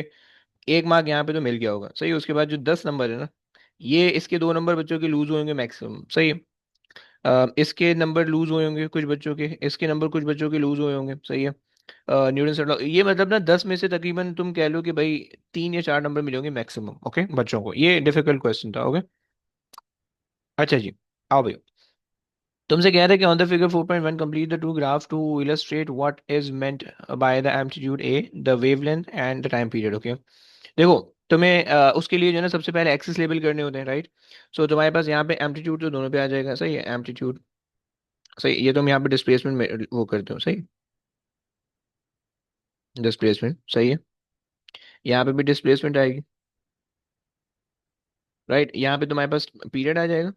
1 मार्क यहाँ पे तो मिल गया होगा, सही है। उसके बाद जो 10 नंबर है ना, ये इसके 2 नंबर बच्चों के लूज होंगे मैक्सिमम, सही है। इसके नंबर लूज हुए होंगे कुछ बच्चों के, इसके नंबर कुछ बच्चों के लूज हुए होंगे, सही है। न्यूटन सेट लॉ, ये मतलब ना 10 में से तकरीबन तुम कह लो कि भाई 3 या 4 नंबर मिले होंगे मैक्सिमम, ओके, बच्चों को। ये डिफिकल्ट क्वेश्चन था, ओके। अच्छा जी, आओ भाई। तुमसे कह रहे हैं कि on the figure 4.1 complete the two graph to illustrate what is meant by the amplitude A, the wavelength and the time period. Okay, देखो तुम्हें उसके लिए जो है ना सबसे पहले एक्सिस लेबल करने होते हैं, राइट। सो तुम्हारे पास यहाँ पे एम्पलीट्यूड तो दोनों पे आ जाएगा, सही है, एम्पलीट्यूड, सही। ये तुम यहाँ पे डिस्प्लेसमेंट में वो करते हो, सही, डिस्प्लेसमेंट, सही है। यहाँ पे भी डिस्प्लेसमेंट आएगी, राइट। यहाँ पे तुम्हारे पास पीरियड आ जाएगा,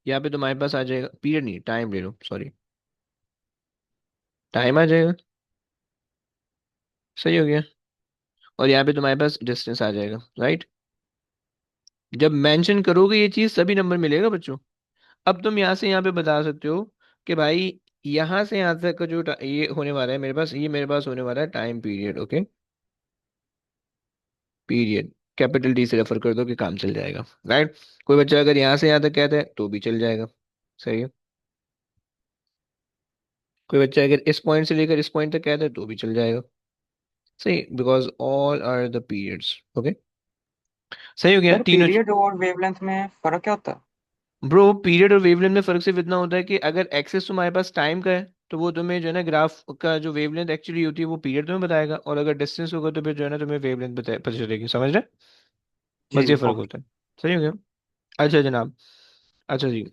यहाँ पे तुम्हारे पास आ जाएगा पीरियड, नहीं टाइम ले लो, सॉरी, टाइम आ जाएगा, सही हो गया। और यहाँ पे तुम्हारे पास डिस्टेंस आ जाएगा, राइट। जब मेंशन करोगे ये चीज तभी नंबर मिलेगा बच्चों। अब तुम यहाँ से यहाँ पे बता सकते हो कि भाई यहाँ से यहाँ तक का जो ये होने वाला है मेरे पास, ये मेरे पास होने वाला है time period, okay. Period capital D से रेफर कर दो कि काम चल जाएगा, राइट। कोई बच्चा अगर यहाँ से यहाँ तक कहता है तो भी चल जाएगा, सही है। कोई बच्चा अगर इस पॉइंट से लेकर इस पॉइंट तक कहता है तो भी चल जाएगा, सही, because all are the periods, okay. सही हो गया सर तीनों। पीरियड और वेवलेंथ में फर्क क्या होता है? ब्रो पीरियड और वेवलेंथ में फर्क सिर्फ इतना होता है कि अगर एक्सेस तुम्हारे पास टाइम का है तो वो तुम्हें जो है ना ग्राफ का जो वेवलेंथ एक्चुअली होती है वो पीरियड तुम्हें बताएगा, और अगर डिस्टेंस होगा तो फिर जो है ना तुम्हें वेवलेंथ पता चलेगी, समझ रहे? जी बस ये फर्क ओके। होता है, सही हो गया। अच्छा जनाब, अच्छा जी।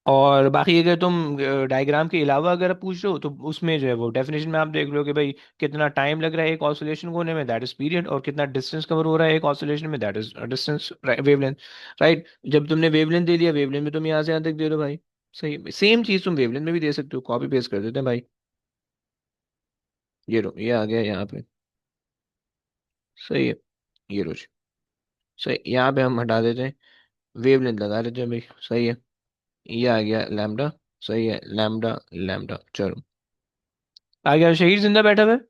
और बाकी अगर तुम डायग्राम के अलावा अगर आप पूछ रहे हो तो उसमें जो है वो डेफिनेशन में आप देख लो कि भाई कितना टाइम लग रहा है एक ऑसिलेशन को होने में, दैट इज पीरियड, और कितना डिस्टेंस कवर हो रहा है एक ऑसिलेशन में, that is distance, wavelength, right. जब तुमने वेवलेंथ दे दिया, वेवलेंथ में तुम यहाँ से यहाँ तक दे दो भाई, सही। सेम चीज तुम वेवलेंथ में भी दे सकते हो, कॉपी पेस्ट कर देते हैं भाई। ये लो, ये आ गया यहाँ पे, सही है। ये लो जी, सही। यहाँ पे हम हटा देते हैं, वेवलेंथ लगा देते हैं भाई, सही है। ये आ गया लैम्डा, सही है, लैम्डा लैम्डा, चलो। आ गया शहीर जिंदा बैठा हुआ है,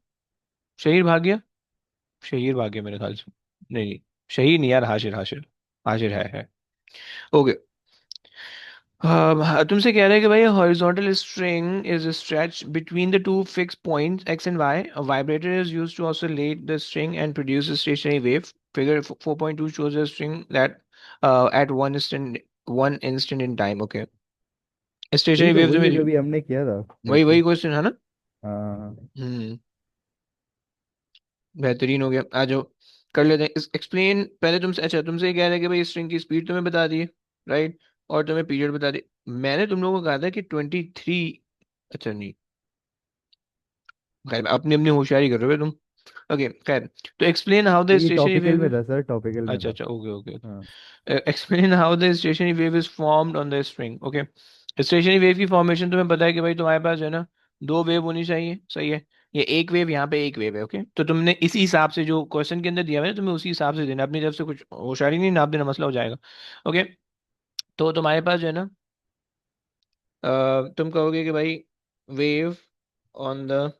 शहीर भाग गया, शहीर भाग गया मेरे ख्याल से, नहीं नहीं, शहीर नहीं यार, हाशिर हाशिर, हाशिर है। ओके। तुमसे कह रहा है कि भाई horizontal string is stretch between the two fix points X and Y, a vibrator is used to oscillate the string and produce a stationary wave. Figure 4.2 shows a string that at one instant in time, okay। ये स्टेशनरी तो वेव जो वही है मेरी, जो अभी हमने किया था वही वैसे। वही क्वेश्चन है ना। हाँ। हम्म, बेहतरीन हो गया, आ जाओ कर लेते हैं इस एक्सप्लेन। पहले तुमसे, अच्छा तुमसे ये कह रहे हैं कि भाई स्ट्रिंग की स्पीड तुम्हें बता दी है, राइट, और तुम्हें पीरियड बता दी। मैंने तुम लोगों को कहा था कि 23, अच्छा नहीं, खैर अपनी अपनी होशियारी कर रहे हो तुम, ओके खैर। तो एक्सप्लेन हाउ द ये स्टेशनरी टॉपिकल में वेव, था सर, टॉपिकल में अच्छा था। अच्छा, ओके ओके। हाँ। Explain how the stationary wave is formed on the string, okay. Stationary wave की फॉर्मेशन तुम्हें पता है कि भाई तुम्हारे पास जो है ना दो वेव होनी चाहिए, सही है। ये एक वेव, यहाँ पे एक वेव है, ओके। तो तुमने इसी हिसाब से जो क्वेश्चन के अंदर दिया हुआ है तुम्हें उसी हिसाब से देना, अपनी तरफ से कुछ होशियारी नहीं नाप देना, मसला हो जाएगा, ओके। तो तुम्हारे पास जो है ना, तुम कहोगे कि भाई wave on the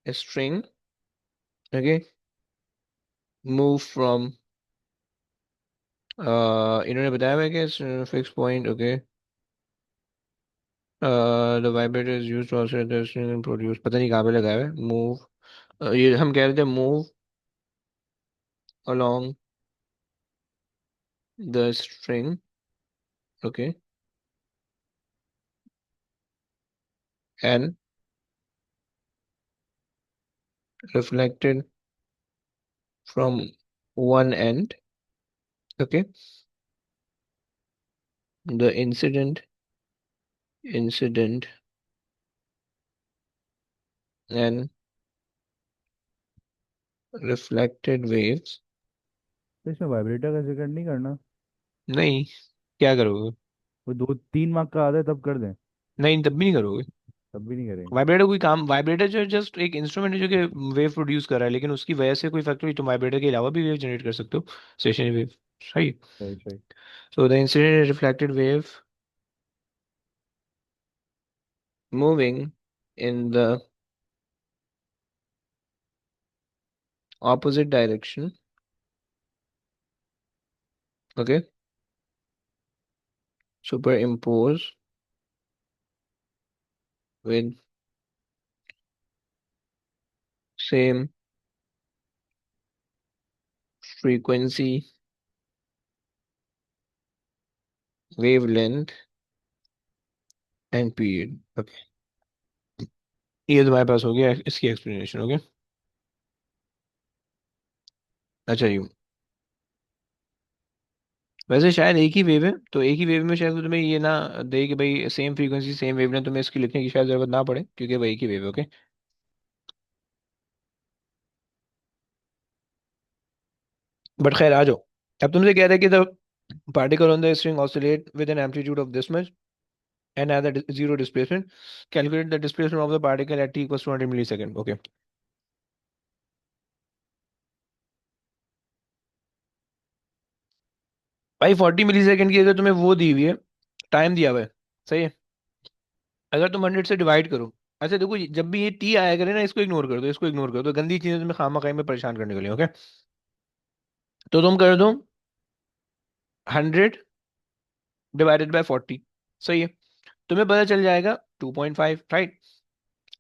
string, okay, move from, इन्होंने बताया हुआ है कि fix point, okay, the vibrator is used to offset the string and produce, पता नहीं कहाँ पे लगाया हुआ है मूव, ये हम कह रहे थे move along the string, okay, and reflected from one end, okay, the incident and reflected waves, तो इसमें वाइब्रेटर का जिक्र नहीं करना। नहीं, क्या करोगे? वो 2-3 मार्क का आता है तब कर दें। नहीं, तब भी नहीं करोगे। तब भी नहीं करेंगे। वाइब्रेटर कोई काम, वाइब्रेटर जो जस्ट एक इंस्ट्रूमेंट है जो कि वेव प्रोड्यूस कर रहा है, लेकिन उसकी वजह से कोई फैक्टर नहीं, तुम वाइब्रेटर के अलावा भी वेव जनरेट कर सकते हो, स्टेशनरी वेव, सही। सही सही। So the incident reflected wave moving in the opposite direction, okay, superimpose with same frequency, wavelength and period, okay। ये तुम्हारे पास हो गया इसकी एक्सप्लेनेशन, ओके। अच्छा जी, वैसे शायद एक ही वेव है, तो एक ही वेव में शायद वो तुम्हें ये ना दे कि भाई सेम फ्रीक्वेंसी सेम वेवलेंथ, तुम्हें इसकी लिखने की शायद जरूरत ना पड़े, क्योंकि वो एक ही वेव है, ओके। बट खैर आ जाओ। अब तुमसे कह रहे हैं कि the particle on the string oscillate with an amplitude of this much and at the zero displacement, calculate the displacement of the particle at t equals to 100 millisecond, okay। भाई 40 मिलीसेकंड की अगर तुम्हें वो दी हुई है, टाइम दिया हुआ है, सही है, अगर तुम 100 से डिवाइड करो, अच्छा देखो जब भी ये टी आया करे ना, इसको इग्नोर कर दो, इसको इग्नोर कर दो, गंदी चीजें तुम्हें खामा खाई में परेशान करने के लिए, ओके। तो तुम कर दो 100 / 40, सही है, तुम्हें पता चल जाएगा 2.5, राइट।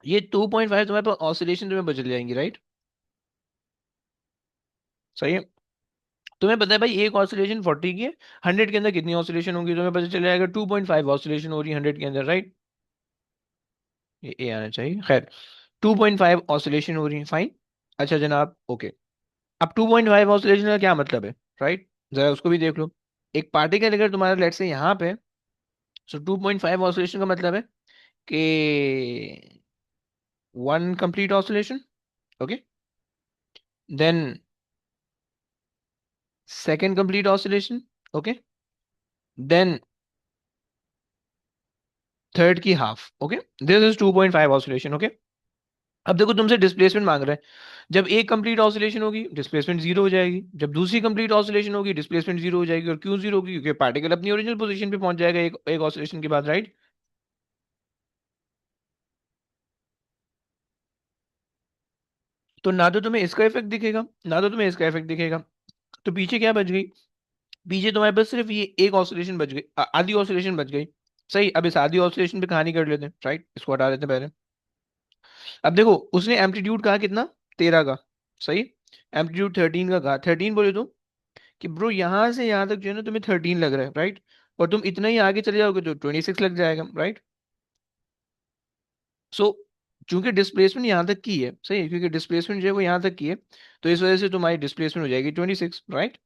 ये 2.5 तुम्हारे पास ऑसिलेशन तुम्हें बचल जाएंगी, राइट, सही है। तुम्हें पता है भाई एक ऑसिलेशन 40 की है, 100 के अंदर कितनी ऑसिलेशन होगी, तुम्हें पता चल जाएगा 2.5 ऑसिलेशन हो रही है 100 के अंदर, राइट। ये ए आना चाहिए, खैर 2.5 ऑसिलेशन हो रही है, फाइन। अच्छा जनाब, ओके। अब 2.5 ऑसिलेशन का क्या मतलब है, राइट, जरा उसको भी देख लो। एक पार्टिकल अगर तुम्हारा लेट से यहाँ पे, सो 2.5 ऑसिलेशन का मतलब है कि one complete oscillation, okay, then second complete oscillation, okay, then third की half, okay, this is 2.5 oscillation, okay. अब देखो तुमसे डिस्प्लेसमेंट मांग रहा है, जब एक कंप्लीट ऑसिलेशन होगी डिस्प्लेसमेंट जीरो हो जाएगी, जब दूसरी कंप्लीट ऑसिलेशन होगी डिस्प्लेसमेंट जीरो हो जाएगी, और क्यों जीरो होगी, क्योंकि पार्टिकल अपनी ओरिजिनल पोजीशन पे पहुंच जाएगा एक ऑसिलेशन के बाद, राइट। तो ना तो तुम्हें इसका इफेक्ट दिखेगा, ना तो तुम्हें इसका इफेक्ट दिखेगा, तो पीछे क्या बच गई, पीछे तुम्हारे पास सिर्फ ये एक ऑसिलेशन बच गई, आधी ऑसिलेशन बच गई, सही। अब इस आधी ऑसिलेशन पे कहानी कर लेते हैं, राइट, इसको हटा देते हैं पहले। अब देखो उसने एम्पलीट्यूड कहा कितना, 13 का, सही, एम्पलीट्यूड 13 का कहा, 13 बोले तो कि ब्रो यहाँ से यहाँ तक जो है ना तुम्हें 13 लग रहा है, राइट, और तुम इतना ही आगे चले जाओगे तो 26 लग जाएगा, राइट। सो चूंकि डिस्प्लेसमेंट यहाँ तक की है, सही है, क्योंकि डिस्प्लेसमेंट जो है वो यहाँ तक की है, तो इस वजह से तुम्हारी डिस्प्लेसमेंट हो जाएगी 26, राइट।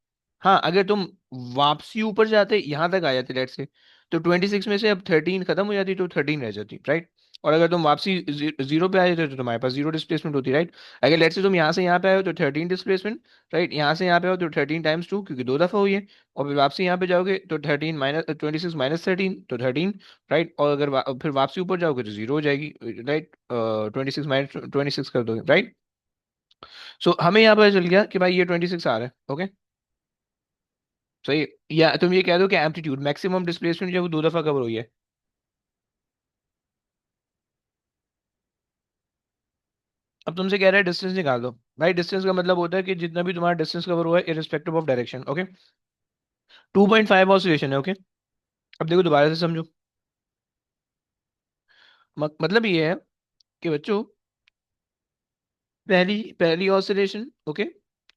हाँ, अगर तुम वापसी ऊपर जाते यहाँ तक आ जाते लेट से, तो 26 में से अब 13 खत्म हो जाती तो 13 रह जाती, राइट। और अगर तुम वापसी जीरो पे आ जाते तो तुम्हारे पास जीरो डिस्प्लेसमेंट होती, राइट। अगर लेट से तुम यहाँ से यहाँ पे आए हो तो 13 डिस्प्लेसमेंट, राइट, यहाँ से यहाँ पे आओ तो 13 × 2, क्योंकि दो दफा हुई है, और फिर वापसी यहाँ पे जाओगे तो 13 माइनस 26 माइनस 13 तो 13, राइट। और अगर फिर वापसी ऊपर जाओगे तो जीरो हो जाएगी, राइट, 26 - 26 कर दोगे, राइट। सो हमें यहाँ पर चल गया कि भाई ये 26 आ रहा है, ओके, सही है। या तुम ये कह दो कि एम्पलीट्यूड मैक्सिमम डिस्प्लेसमेंट जो है वो 2 दफा कवर हुई है। अब तुमसे कह रहा है डिस्टेंस निकाल दो। भाई डिस्टेंस का मतलब होता है कि जितना भी तुम्हारा डिस्टेंस कवर हुआ है irrespective of direction. Okay, 2.5 oscillation है। ओके, अब देखो दोबारा से समझो। मतलब ये है कि बच्चों, पहली पहली ऑसिलेशन, ओके,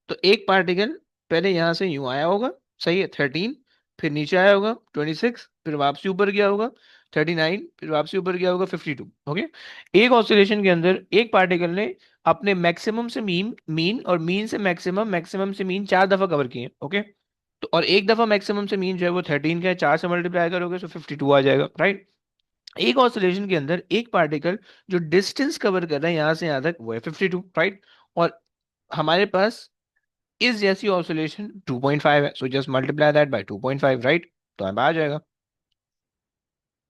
तो एक पार्टिकल पहले यहां से यूं आया होगा, सही है, 13, फिर नीचे आया होगा 26, फिर वापसी ऊपर गया होगा 39, फिर वापसी ऊपर गया होगा 52। ओके, एक ऑसिलेशन के अंदर एक पार्टिकल ने अपने मैक्सिमम से मीन, मीन और मीन से मैक्सिमम, मैक्सिमम से मीन 4 दफा कवर किए। ओके, तो और एक दफा मैक्सिमम से मीन जो है वो 13 का है, 4 से मल्टीप्लाई करोगे तो 52 आ जाएगा, राइट। एक ऑसिलेशन के अंदर एक पार्टिकल जो डिस्टेंस कवर कर रहा है यहां से यहां तक वो है 52, राइट। और हमारे पास इस जैसी ऑसिलेशन 2.5 है, so just multiply that bye 2.5, right. तो हमें आ जाएगा।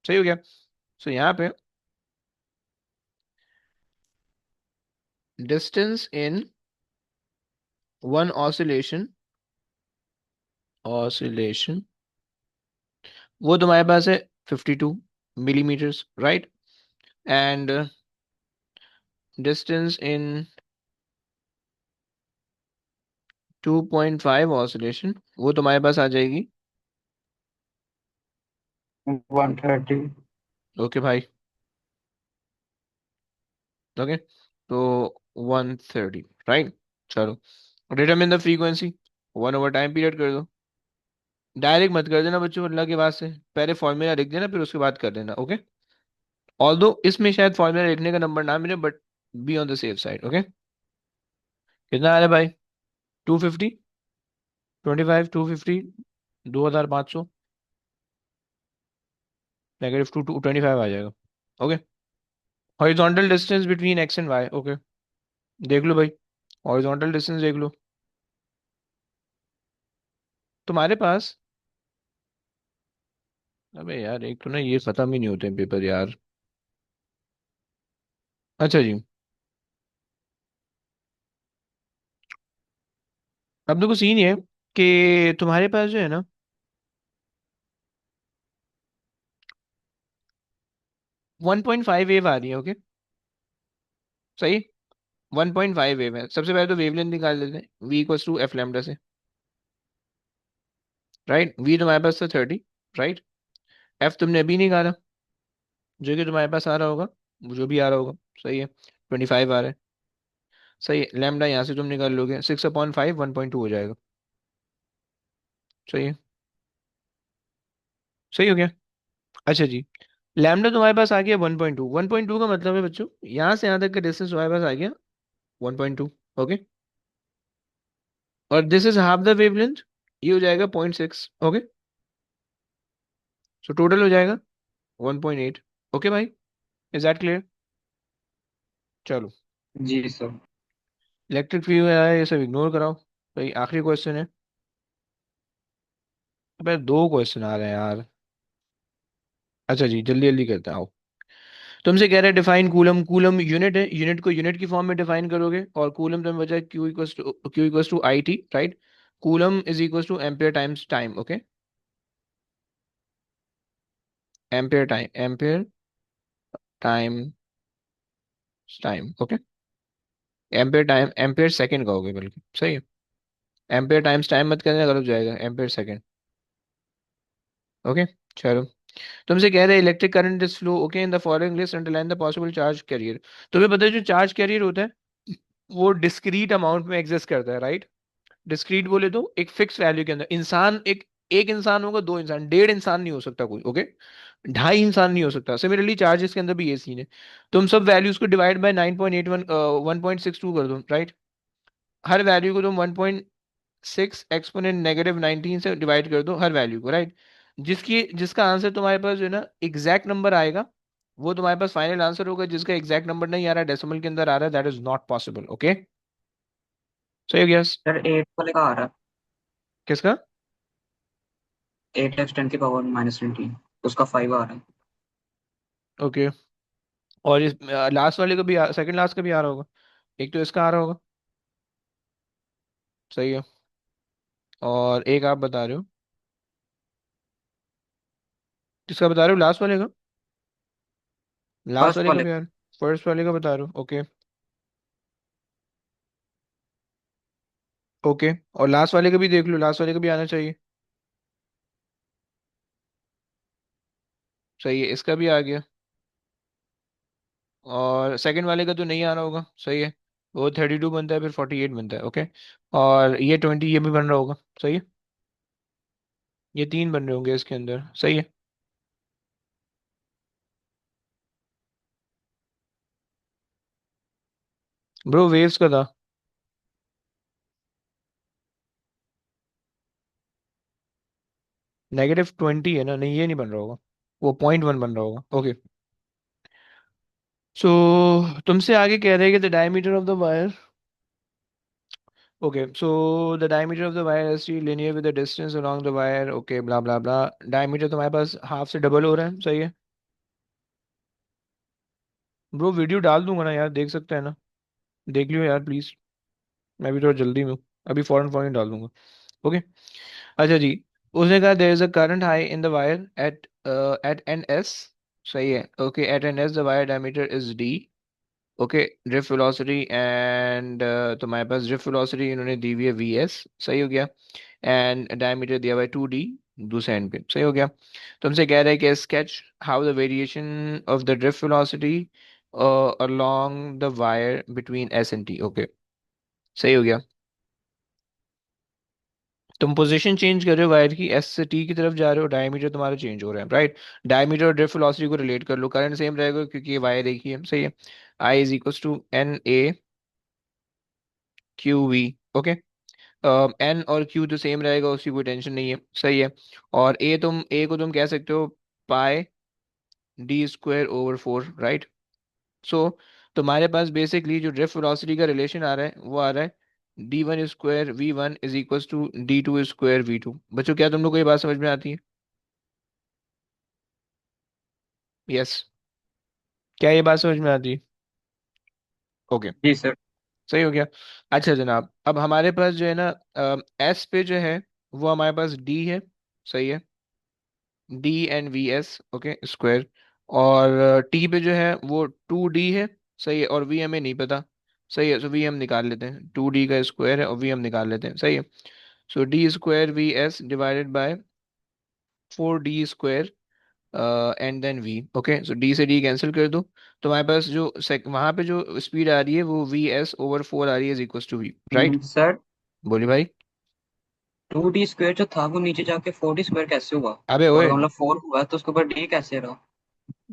सही हो गया। सो यहाँ पे distance in one oscillation, oscillation वो तुम्हारे पास है 52 millimetres, right. And distance in 2.5 oscillation वो तुम्हारे पास आ जाएगी, 130। ओके भाई, ओके, तो 130, राइट। चलो, determine the frequency, 1 over time period कर दो। डायरेक्ट मत कर देना बच्चों, अल्लाह के वास्ते, पहले फॉर्मूला लिख देना फिर उसके बाद कर देना। ओके, ऑल्दो इसमें शायद फॉर्मूला लिखने का नंबर ना मिले, but be on the safe side. Okay, कितना आ रहा है भाई? 250, 25, 250, 2500, -2 25 आ जाएगा। Okay, horizontal distance between X and Y. Okay, देख लो भाई, हॉरिजॉन्टल डिस्टेंस देख लो तुम्हारे पास। अबे यार, एक तो ना ये खत्म ही नहीं होते हैं पेपर यार। अच्छा जी, अब देखो सीन ये है कि तुम्हारे पास जो है ना 1.5 वेव आ रही है। ओके, सही, 1.5 वेव है। सबसे पहले तो वेवलेंथ निकाल लेते हैं, v equals to F lambda से, राइट। v तुम्हारे पास था 30, राइट। f तुमने अभी निकाला, जो कि तुम्हारे पास आ रहा होगा, वो जो भी आ रहा होगा, सही है, 25 आ रहा है। सही है, लैम्डा यहाँ से तुम निकाल लोगे 6/5, 1.2 हो जाएगा। सही है, सही हो गया। अच्छा जी, लैम्डा तुम्हारे पास आ गया 1.2। 1.2 का मतलब है बच्चों, यहाँ से यहाँ तक का डिस्टेंस तुम्हारे पास आ गया 1.2। ओके, और this is half the wavelength, ये हो जाएगा 0.6। ओके, सो टोटल हो जाएगा 1.8। ओके भाई, इज दैट क्लियर? चलो, जी सर। इलेक्ट्रिक फील्ड में आया, ये सब इग्नोर कराओ। भाई आखिरी क्वेश्चन है। अबे 2 क्वेश्चन आ रहे हैं यार। अच्छा जी, जल्दी जल्दी करते हैं, आओ। तुमसे कह रहे हैं डिफाइन कूलम। कूलम यूनिट है, यूनिट को यूनिट की फॉर्म में डिफाइन करोगे, और कूलम तुम्हें बचा Q equals to I T, right. Coulomb is equals to ampere times time. Okay, ampere time, ampere time, time. Okay, ampere time, ampere second कहोगे बल्कि, सही है। एम्पियर टाइम्स टाइम मत करना, गलत हो जाएगा, एम्पियर सेकंड। ओके, चलो। तुमसे कह रहे हैं electric current is flow, okay, in the following list underline the possible charge carrier. तुम्हें पता है जो चार्ज कैरियर होता है वो डिस्क्रीट अमाउंट में एग्जिस्ट करता है, राइट। डिस्क्रीट बोले तो एक फिक्स वैल्यू के अंदर। इंसान एक, एक इंसान होगा, 2 इंसान, 1.5 इंसान नहीं हो सकता कोई। ओके, 2.5 इंसान नहीं हो सकता। सिमिलरली चार्जेस के अंदर भी ये सीन है। तुम सब वैल्यूज को डिवाइड बाय 9.81, 1.62 कर दो, राइट। हर वैल्यू को तुम 1.6 एक्सपोनेंट -19 से डिवाइड कर दो, हर वैल्यू को, राइट। जिसका आंसर तुम्हारे पास जो है ना एग्जैक्ट नंबर आएगा, वो तुम्हारे पास फाइनल आंसर होगा। जिसका एग्जैक्ट नंबर नहीं आ रहा, डेसिमल के अंदर आ रहा है, that is not possible. Okay, सही हो गया। सर 8 वाले का आ रहा है। किसका? 8 x 10⁻⁻19 उसका 5 आ रहा है। ओके, और इस लास्ट वाले का भी, सेकंड लास्ट का भी आ रहा होगा। एक तो इसका आ रहा होगा, सही है, और एक आप बता रहे हो। किसका बता रहे हो, लास्ट वाले का? लास्ट फर्स्ट वाले का वाले। भी यार, फर्स्ट वाले का बता रहे हो, ओके। ओके, और लास्ट वाले का भी देख लो, लास्ट वाले का भी आना चाहिए। सही है, इसका भी आ गया। और सेकंड वाले का तो नहीं आना होगा, सही है। वो 32 बनता है, फिर 48 बनता है, ओके। और ये 20 ये भी बन रहा होगा, सही है। ये तीन बन रहे होंगे इसके अंदर, सही है। ब्रो वेव्स का था। -20 है ना, नहीं ये नहीं बन रहा होगा। वो 0.1 बन रहा होगा, ओके। सो तुमसे आगे कह रहे हैं कि the diameter of the wire, okay, so the diameter of the wire is linear with the distance along the wire, okay, blah blah blah. Diameter तुम्हारे पास हाफ से डबल हो रहा है, सही है। ब्रो वीडियो डाल दूंगा ना यार, देख सकते हैं ना, देख लियो यार प्लीज। मैं भी थोड़ा जल्दी में हूँ, अभी फौरन फौरन डाल दूंगा, ओके। अच्छा जी, उसने कहा there is a current high in the wire at N S, सही है, okay, at N S the wire diameter is D, okay. Drift velocity and तुम्हारे पास ड्रिफ्ट वेलोसिटी इन्होंने दी हुई है वी एस, सही हो गया। एंड डायमीटर दिया हुआ है 2d, दूसरे एंड पे, सही हो गया। तुमसे कह रहा है कि sketch how the variation of the drift velocity along the wire between S and T, okay, सही हो गया। तुम पोजीशन चेंज कर रहे हो वायर की, एस से टी की तरफ जा रहे हो, डायमीटर तुम्हारा चेंज हो रहा है, राइट। डायमीटर और ड्रिफ्ट वेलोसिटी को रिलेट कर लो, करंट सेम रहेगा क्योंकि ये वायर एक ही है, सही है। I is equal to N A Q V, okay. N और क्यू तो सेम रहेगा, उसकी कोई टेंशन नहीं है, सही है। और ए को तुम कह सकते हो pi D square over 4, right. So तुम्हारे पास बेसिकली जो ड्रिफ्ट वेलोसिटी का रिलेशन आ रहा है वो आ रहा है d1 square v1 is equal to d2 square v2। बच्चों क्या तुम लोग को ये बात समझ में आती है? यस, क्या ये बात समझ में आती है? ओके, जी सर। सही हो गया। अच्छा जनाब, अब हमारे पास जो है ना, एस पे जो है वो हमारे पास डी है, सही है, D and V S, okay, square. और टी पे जो है वो 2d है, सही है, और वी हमें नहीं पता, सही है, सो वी हम निकाल लेते हैं, 2d का स्क्वायर है और वी हम निकाल लेते हैं, सही है। So D square V S divided by 4d square and then V, okay. So D से डी कैंसिल कर दो, तो हमारे पास जो वहां पे जो स्पीड आ रही है वो वी एस ओवर 4 आ रही है, is equal to V, right. Sir बोलिए भाई। 2d स्क्वायर जो था वो नीचे जाके 4d स्क्वायर कैसे हुआ? अबे और ओए, मतलब 4 हुआ तो उसके ऊपर डी कैसे रहा?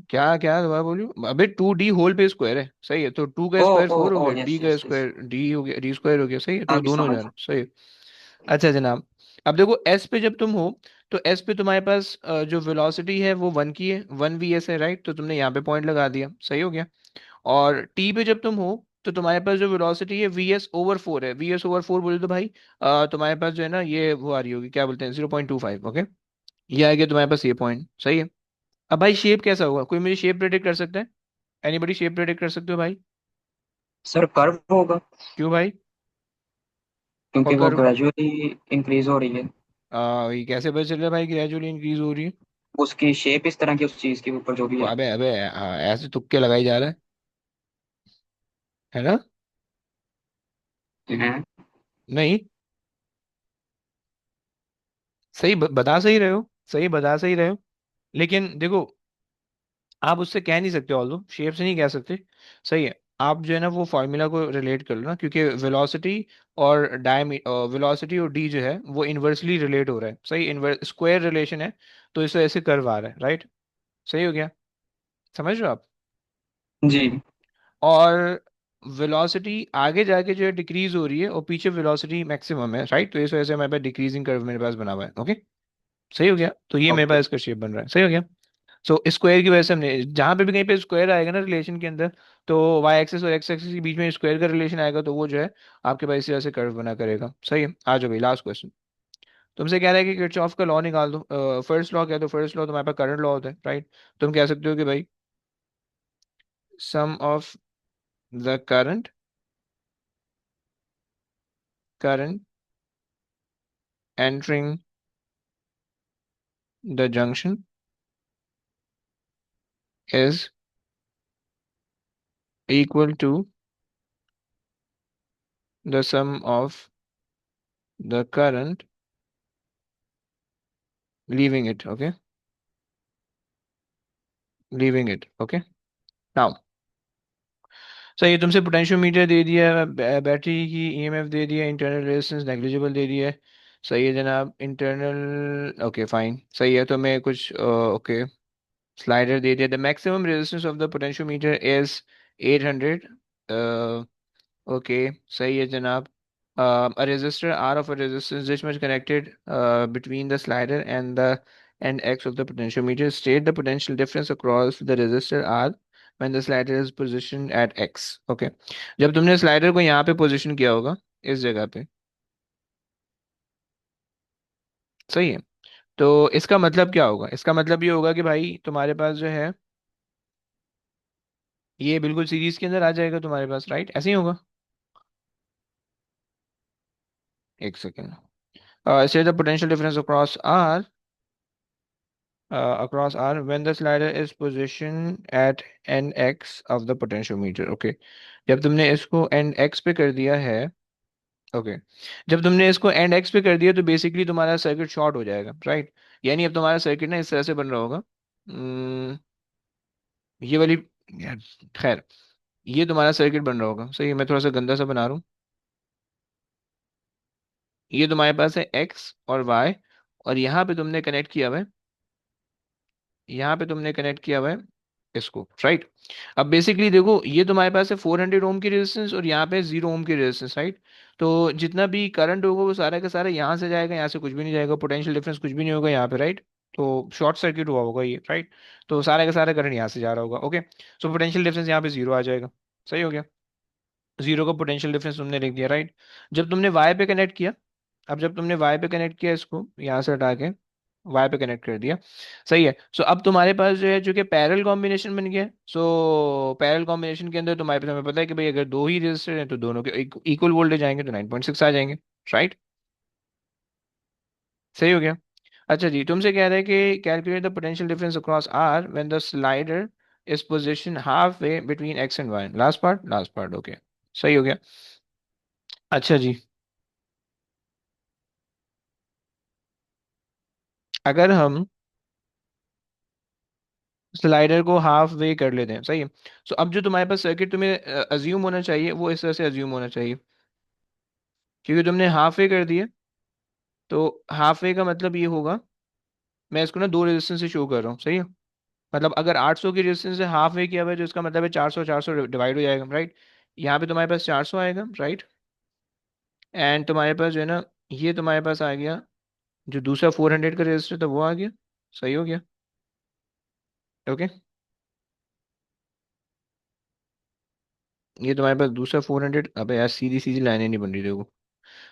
क्या क्या दोबारा बोलियो, अबे 2d होल पे स्क्वायर है, सही है, तो 2 का ओ स्क्वायर ओ 4 हो ओ गया, डी यस का यस यस। स्क्वायर डी हो गया, डी स्क्वायर हो गया, सही है, तो अभी दोनों हो समझ। जा रहे हैं, सही है। अच्छा जनाब, अब देखो एस पे जब तुम हो, तो एस पे तुम्हारे पास जो वेलोसिटी है वो 1 की है, 1 वी एस है, राइट, तो तुमने यहाँ पे पॉइंट लगा दिया, सही हो गया। और टी पे जब तुम हो, तो तुम्हारे पास जो वेलोसिटी है वी एस ओवर 4 है, वी एस ओवर 4 बोले तो भाई तुम्हारे पास जो है ना ये वो आ रही होगी, क्या बोलते हैं, 0.25, ओके। ये आ गया तुम्हारे पास ये पॉइंट, सही है। अब भाई शेप कैसा होगा, कोई मुझे शेप प्रेडिक्ट कर सकता है? एनीबडी शेप प्रेडिक्ट कर सकते हो भाई? सर कर्व होगा, क्यों भाई? और क्योंकि वो कर ग्रेजुअली इंक्रीज हो रही है। ये कैसे पता चल रहा है भाई ग्रेजुअली इंक्रीज हो रही है? उसकी शेप इस तरह की उस चीज के ऊपर जो भी है। अबे अबे ऐसे तुक्के लगाई जा रहा है ना? हैं? नहीं, सही बता सही रहे हो, सही बता सही रहे हो, लेकिन देखो आप उससे कह नहीं सकते, ऑल्दो शेप से नहीं कह सकते, सही है। आप जो है ना वो फार्मूला को रिलेट कर लो ना, क्योंकि वेलोसिटी और वेलोसिटी और डी जो है वो इन्वर्सली रिलेट हो रहा है, सही, इन्वर्स स्क्वायर रिलेशन है, तो इस वजह से कर्व आ रहा है, राइट। सही हो गया, समझ रहे हो आप? जी। और वेलोसिटी आगे जाके जो है डिक्रीज हो रही है और पीछे वेलोसिटी मैक्सिमम है, राइट, तो इस वजह से हमारे पास डिक्रीजिंग कर्व मेरे पास बना हुआ है, ओके। सही हो गया, तो ये मेरे ओके। पास इसका शेप बन रहा है, सही हो गया। सो स्क्वायर की वजह से हमने जहां पे भी कहीं पे स्क्वायर आएगा ना रिलेशन के अंदर, तो वाई एक्सेस और एक्स एक्सेस के बीच में स्क्वायर का रिलेशन आएगा, तो वो जो है आपके पास इस तरह से कर्व बना करेगा, सही है। आ जाओ भाई लास्ट क्वेश्चन। तुमसे कह रहा है कि किरचॉफ का लॉ निकाल दो, फर्स्ट लॉ क्या, तो फर्स्ट लॉ तुम्हारे पास करंट लॉ होता है, राइट। तुम कह सकते हो कि भाई sum of the current entering the junction is equal to the sum of the current leaving it. Okay, leaving it. Okay, now सही है, तुमसे पोटेंशियोमीटर दे दिया है, बैटरी की ईएमएफ दे दिया, इंटरनल रेजिस्टेंस नेग्लिजिबल दे दिया है। सही है जनाब, इंटरनल ओके फाइन, सही है। तो मैं कुछ ओके स्लाइडर दे दिया, the maximum resistance of the potentiometer is 800। Okay सही है जनाब। A resistor R of a resistance this much connected between the slider and the end X of the potentiometer. State the potential difference across the resistor R when the slider is positioned at X. Okay. जब तुमने स्लाइडर को यहाँ पे पोजीशन किया होगा, इस जगह पे, सही है, तो इसका मतलब क्या होगा? इसका मतलब ये होगा कि भाई तुम्हारे पास जो है ये बिल्कुल सीरीज के अंदर आ जाएगा तुम्हारे पास, राइट? ऐसे ही होगा। एक second, state the potential difference across R when the slider is positioned at nx of the potentiometer. Okay, जब तुमने इसको end x पे कर दिया है, ओके जब तुमने इसको end x पे कर दिया तो बेसिकली तुम्हारा सर्किट शॉर्ट हो जाएगा, राइट? यानी अब तुम्हारा सर्किट ना इस तरह से बन रहा होगा। ये वाली, यार खैर, ये तुम्हारा सर्किट बन रहा होगा। सही है, मैं थोड़ा सा गंदा सा बना रहा हूँ। ये तुम्हारे पास है x और y, और यहाँ पे तुमने कनेक्ट किया हुआ है, यहाँ पे तुमने कनेक्ट किया हुआ है इसको, राइट? अब बेसिकली देखो, ये तुम्हारे पास है 400 ओम की रेजिस्टेंस और यहाँ पे 0 ओम की रेजिस्टेंस, राइट? तो जितना भी करंट होगा वो सारा का सारा यहाँ से जाएगा, यहाँ से कुछ भी नहीं जाएगा, पोटेंशियल डिफरेंस कुछ भी नहीं होगा यहाँ पे, राइट? तो शॉर्ट सर्किट हुआ होगा ये, राइट? तो सारा का सारा करंट यहाँ से जा रहा होगा। ओके, सो पोटेंशियल डिफरेंस यहाँ पे 0 आ जाएगा। सही हो गया, 0 का पोटेंशियल डिफरेंस तुमने लिख दिया, राइट? जब तुमने वाई पे कनेक्ट किया, अब जब तुमने वाई पे कनेक्ट किया, इसको यहाँ से हटा के वाई पे कनेक्ट कर दिया, सही है। सो अब तुम्हारे पास जो है, जो कि पैरेलल कॉम्बिनेशन बन गया है। सो पैरेलल कॉम्बिनेशन के अंदर तुम्हारे पास, हमें पता है कि भाई अगर दो ही रेजिस्टर हैं तो दोनों के इक्वल वोल्टेज आएंगे, तो 9.6 आ जाएंगे, राइट? सही हो गया। अच्छा जी, तुमसे कह रहे हैं कि calculate the potential difference across R when the slider is position half way between X and Y. Last part, last part, okay सही हो गया। अच्छा जी, अगर हम स्लाइडर को हाफ वे कर लेते हैं, सही है। सो अब जो तुम्हारे पास सर्किट तुम्हें अज्यूम होना चाहिए वो इस तरह से अज्यूम होना चाहिए, क्योंकि तुमने हाफ वे कर दिया, तो हाफ वे का मतलब ये होगा, मैं इसको ना दो रेजिस्टेंस से शो कर रहा हूँ, सही है। मतलब अगर 800 की रेजिस्टेंस से हाफ वे किया हुआ है तो इसका मतलब है 400 400 डिवाइड हो जाएगा, राइट? यहाँ पे तुम्हारे पास 400 आएगा, राइट? एंड तुम्हारे पास जो है ना, ये तुम्हारे पास आ गया, जो दूसरा 400 का रेजिस्टर था वो आ गया। सही हो गया, ओके। ये तुम्हारे पास दूसरा 400, अबे यार सीधी सीधी लाइनें नहीं बन रही, देखो।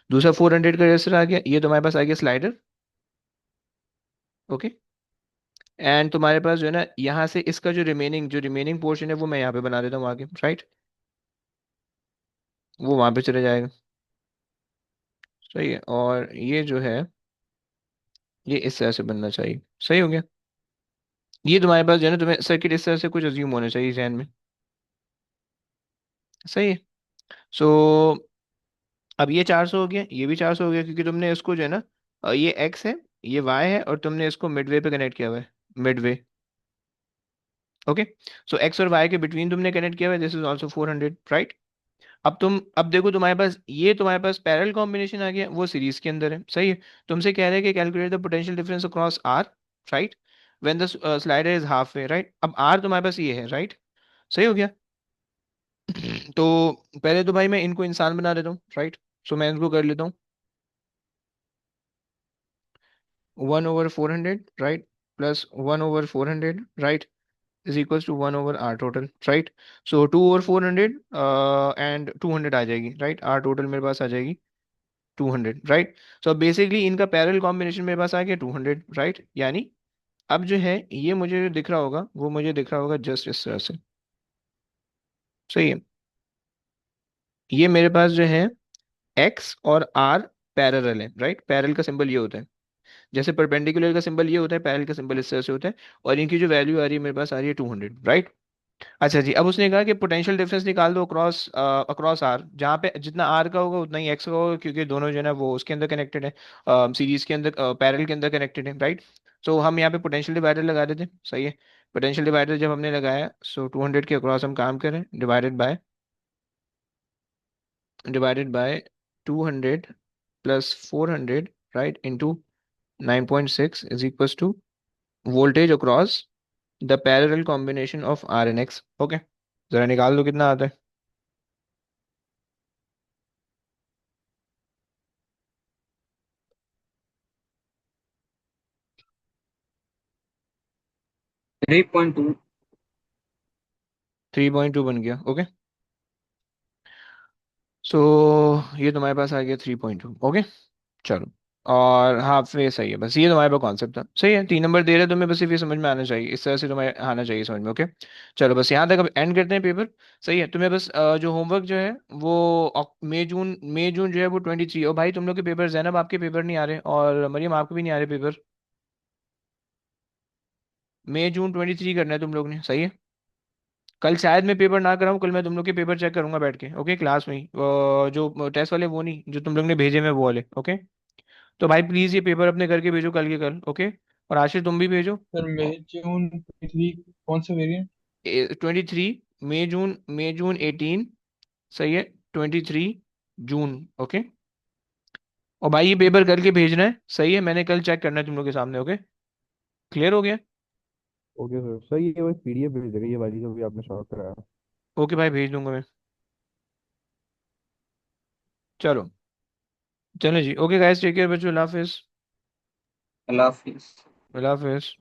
दूसरा 400 का रेजिस्टर आ गया, ये तुम्हारे पास आ गया स्लाइडर, ओके। एंड तुम्हारे पास जो है ना, यहाँ से इसका जो रिमेनिंग पोर्शन है वो मैं यहाँ पे बना देता हूँ आगे, राइट? वो वहां पे चले जाएगा, सही है। और ये जो है, ये इस तरह से बनना चाहिए। सही हो गया। ये तुम्हारे पास जो है ना, तुम्हें सर्किट इस तरह से कुछ अज्यूम होना चाहिए जहन में, सही है। सो अब ये 400 हो गया, ये भी 400 हो गया, क्योंकि तुमने इसको जो है ना, ये एक्स है, ये वाई है, और तुमने इसको मिडवे पे कनेक्ट किया हुआ है, मिडवे, ओके। सो एक्स और वाई के बिटवीन तुमने कनेक्ट किया हुआ है, दिस इज ऑल्सो 400, राइट? अब देखो, तुम्हारे पास पैरेलल कॉम्बिनेशन आ गया, वो सीरीज के अंदर है, सही है। तुमसे कह रहे हैं कि calculate the potential difference across R, right, when the slider is half way, right? अब आर तुम्हारे पास ये है, राइट? सही हो गया। तो पहले तो भाई मैं इनको इंसान बना देता हूँ, राइट? सो मैं इनको कर लेता हूँ 1/400, right, plus 1/400, right, is equals to 1/r total, right? So 2/400 and 200 आ जाएगी, राइट? आर टोटल मेरे पास आ जाएगी 200, राइट? सो बेसिकली इनका पैरेलल कॉम्बिनेशन मेरे पास आ गया 200, राइट? यानी अब जो है, ये मुझे जो दिख रहा होगा वो मुझे दिख रहा होगा जस्ट इस तरह से, सही है। ये मेरे पास जो है एक्स और आर पैरेलल है, राइट? पैरेलल का सिंबल ये होता है। जैसे परपेंडिकुलर का सिंबल ये होता है, पैरेलल का सिंबल इस तरह से होता है, और इनकी जो वैल्यू आ रही है मेरे पास आ रही है 200, राइट। अच्छा जी, अब उसने कहा कि पोटेंशियल डिफरेंस निकाल दो अक्रॉस अक्रॉस आर, जहाँ पे जितना आर का होगा उतना ही एक्स का होगा, क्योंकि दोनों जो है ना वो उसके अंदर कनेक्टेड है, सीरीज के अंदर, पैरेलल के अंदर कनेक्टेड है, राइट। सो हम यहाँ पे पोटेंशियल डिवाइडर लगा देते हैं, सही है। पोटेंशियल डिवाइडर जब हमने लगाया, सो 200 के अक्रॉस हम काम करें, divided by 200 plus 400, right, into 9.6 is equals to voltage across the parallel combination of R and X. Okay, जरा निकाल दो कितना आता है। 3.2। 3.2 बन गया, ओके। सो ये तुम्हारे पास आ गया 3.2, ओके। चलो, और हाफ वे सही है, बस ये तुम्हारे पास कॉन्सेप्ट था, सही है। 3 नंबर दे रहे तुम्हें, बस सिर्फ ये समझ में आना चाहिए, इस तरह से तुम्हें आना चाहिए समझ में, ओके। चलो बस यहाँ तक अब एंड करते हैं पेपर, सही है। तुम्हें बस जो होमवर्क जो है वो मई जून जो है वो 23, और भाई तुम लोग के पेपर, जैनब आपके पेपर नहीं आ रहे, और मरियम आपके भी नहीं आ रहे पेपर, मई जून 23 करना है तुम लोग ने, सही है। कल शायद मैं पेपर ना कराऊं, कल मैं तुम लोग के पेपर चेक करूंगा बैठ के, ओके, क्लास में ही, जो टेस्ट वाले वो नहीं, जो तुम लोग ने भेजे में वो वाले, ओके। तो भाई प्लीज ये पेपर अपने करके भेजो कल के कल, ओके। और आशीष तुम भी भेजो। सर मई जून 23 कौन सा वेरिएंट? 23, मई जून 18, सही है, 23 जून, ओके। और भाई ये पेपर करके भेजना है, सही है, मैंने कल चेक करना है तुम लोग के सामने, ओके। क्लियर हो गया? ओके सर, सही है, वही पीडीएफ भेज देगा ये वाली जो भी आपने शॉर्ट कराया। ओके भाई, भेज दूंगा मैं। चलो, चलो जी, ओके गाइस, टेक केयर बच्चों, अल्लाह हाफिज। अल्लाह हाफिज। अल्लाह हाफिज।